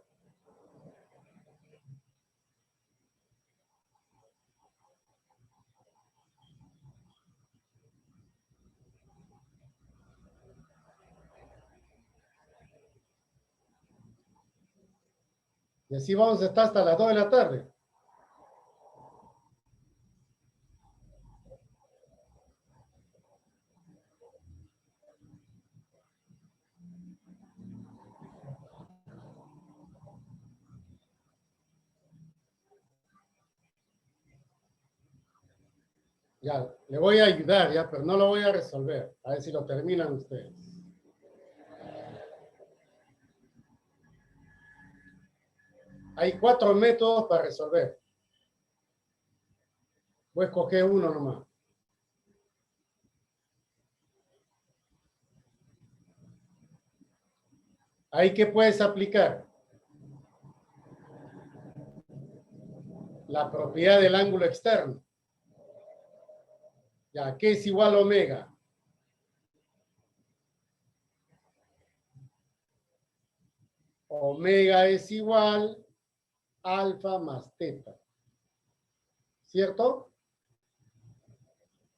Y así vamos a estar hasta las 2 de la tarde. Ya, le voy a ayudar, ya, pero no lo voy a resolver. A ver si lo terminan ustedes. Hay 4 métodos para resolver. Voy a escoger uno nomás. Ahí que puedes aplicar la propiedad del ángulo externo. Ya, ¿qué es igual a omega? Omega es igual a alfa más teta. ¿Cierto?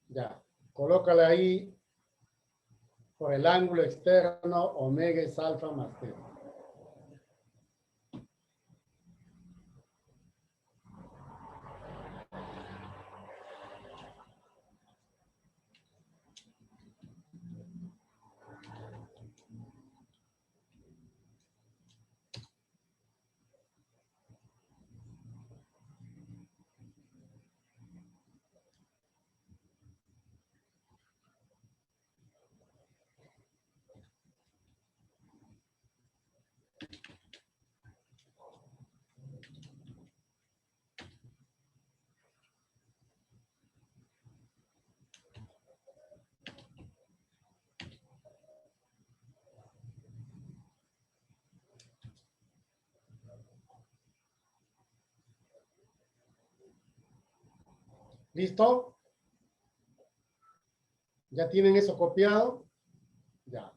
Ya, colócala ahí por el ángulo externo, omega es alfa más teta. ¿Listo? ¿Ya tienen eso copiado? Ya.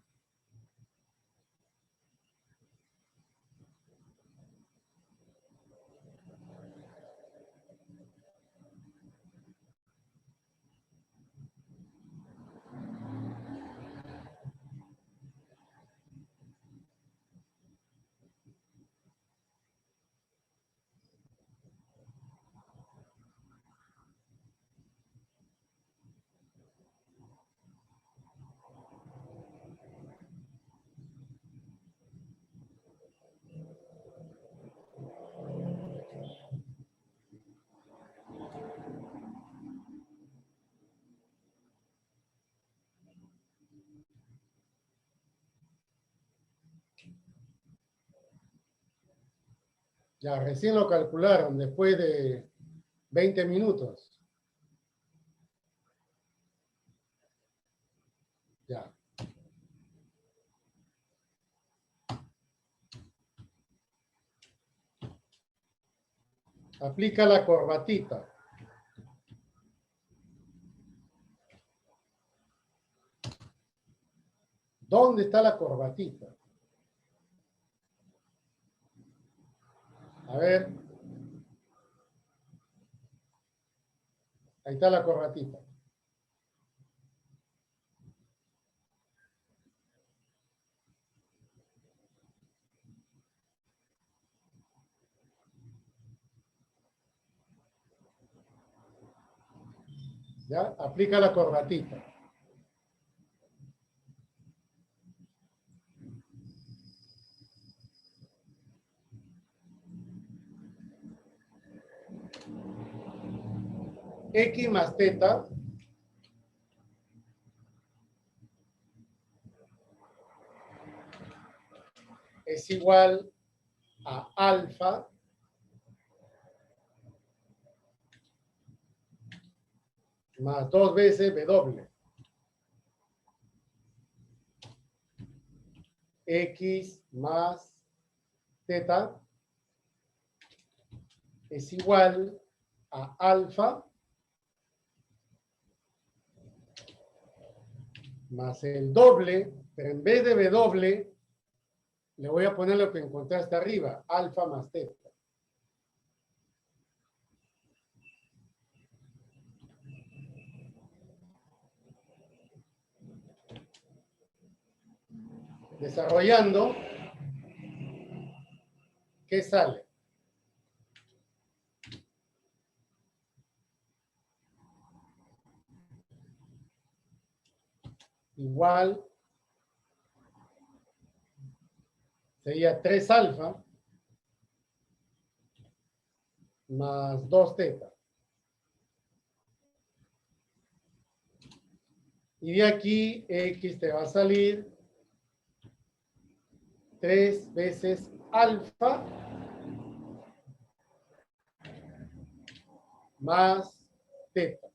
Ya, recién lo calcularon después de 20 minutos. Ya. Aplica la corbatita. ¿Dónde está la corbatita? A ver. Ahí está la corbatita. ¿Ya? Aplica la corbatita. X más teta es igual a alfa más 2 veces W. X más teta es igual a alfa más el doble, pero en vez de W, le voy a poner lo que encontraste arriba, alfa más teta. Desarrollando, ¿qué sale? Igual sería 3 alfa más 2 teta. Y de aquí X te va a salir 3 veces alfa más teta.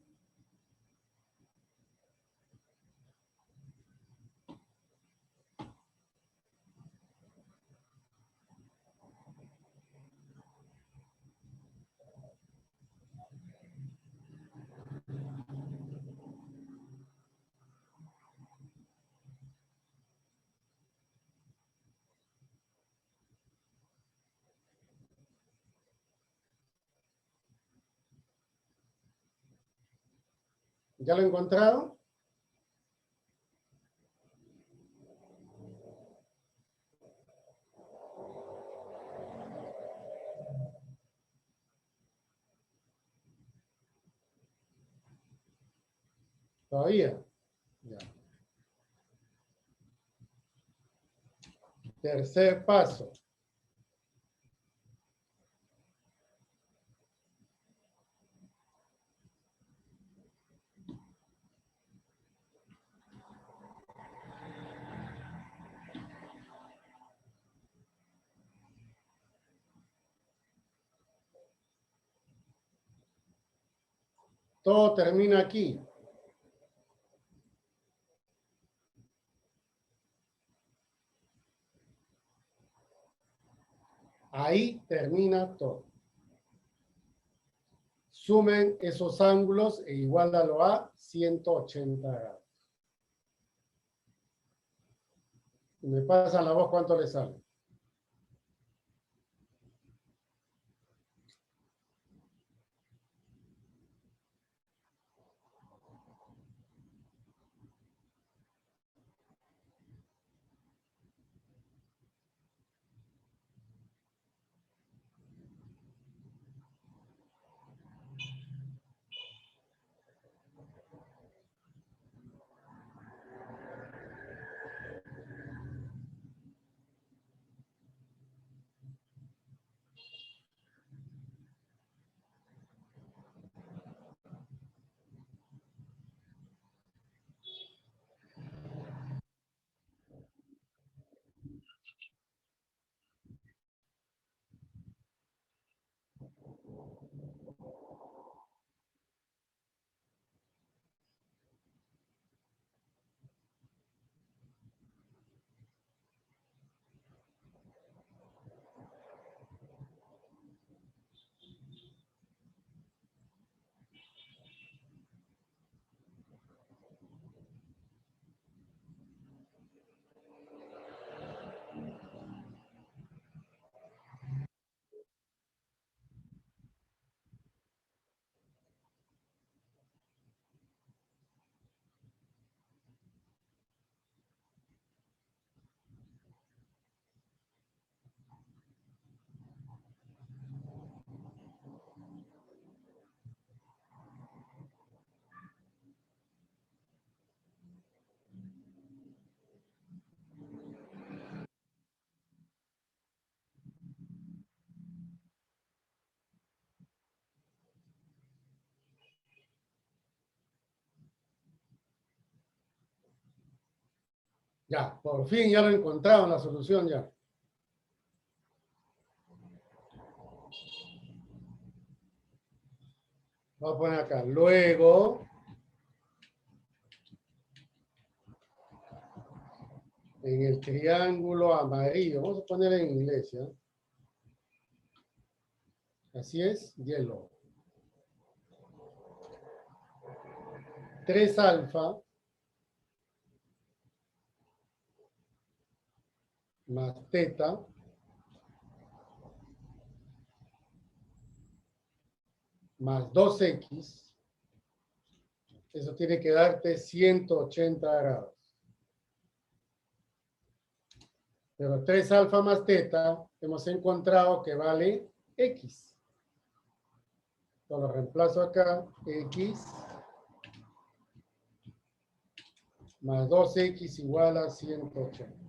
¿Ya lo he encontrado? Todavía. Ya. Tercer paso. Todo termina aquí. Ahí termina todo. Sumen esos ángulos e iguálalo a 180 grados. Y me pasan la voz, ¿cuánto le sale? Ya, por fin ya lo encontraron la solución ya. Voy a poner acá. Luego, en el triángulo amarillo, vamos a poner en inglés, ¿ya? Así es, yellow. 3 alfa más teta más 2x, eso tiene que darte 180 grados. Pero 3 alfa más teta hemos encontrado que vale x. Entonces lo reemplazo acá, x más 2x igual a 180.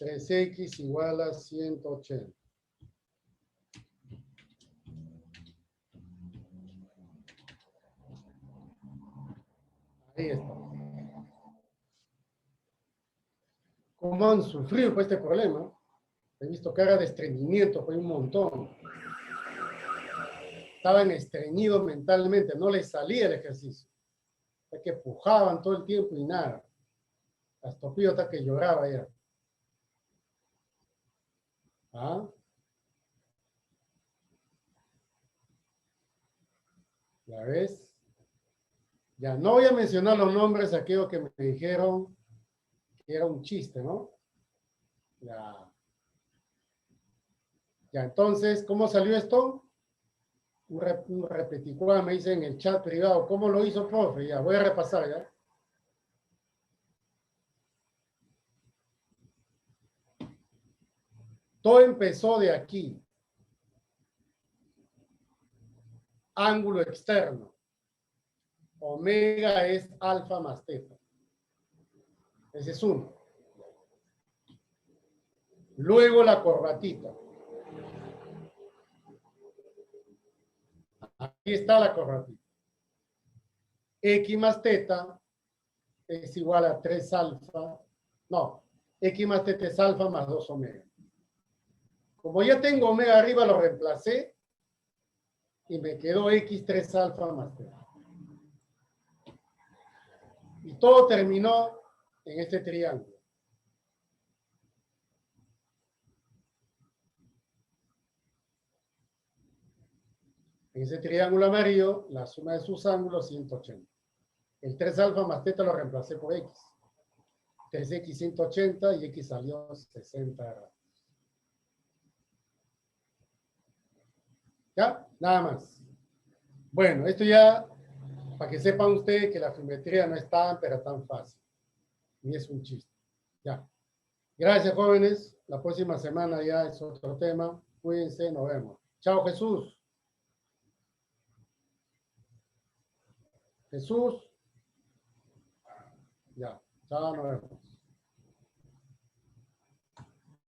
3x igual a 180. Ahí está. ¿Cómo han sufrido por este problema? He visto cara de estreñimiento, fue un montón. Estaban estreñidos mentalmente, no les salía el ejercicio. Hasta que pujaban todo el tiempo y nada. Hasta Pío hasta que lloraba ya. ¿Ah? ¿Ya ves? Ya, no voy a mencionar los nombres de aquellos que me dijeron que era un chiste, ¿no? Ya. Ya, entonces, ¿cómo salió esto? Un repeticuá me dice en el chat privado, ¿cómo lo hizo, profe? Ya, voy a repasar, ¿ya? Todo empezó de aquí. Ángulo externo. Omega es alfa más teta. Ese es uno. Luego la corbatita. Aquí está la corbatita. X más teta es igual a 3 alfa. No, X más teta es alfa más 2 omega. Como ya tengo omega arriba, lo reemplacé y me quedó X 3 alfa más teta. Y todo terminó en este triángulo. En ese triángulo amarillo, la suma de sus ángulos, 180. El 3 alfa más teta lo reemplacé por x. 3x 180 y x salió 60 grados. ¿Ya? Nada más. Bueno, esto ya, para que sepan ustedes que la geometría no es tan, pero tan fácil. Ni es un chiste. Ya. Gracias, jóvenes. La próxima semana ya es otro tema. Cuídense, nos vemos. Chao, Jesús. Jesús. Ya. Chao, nos vemos.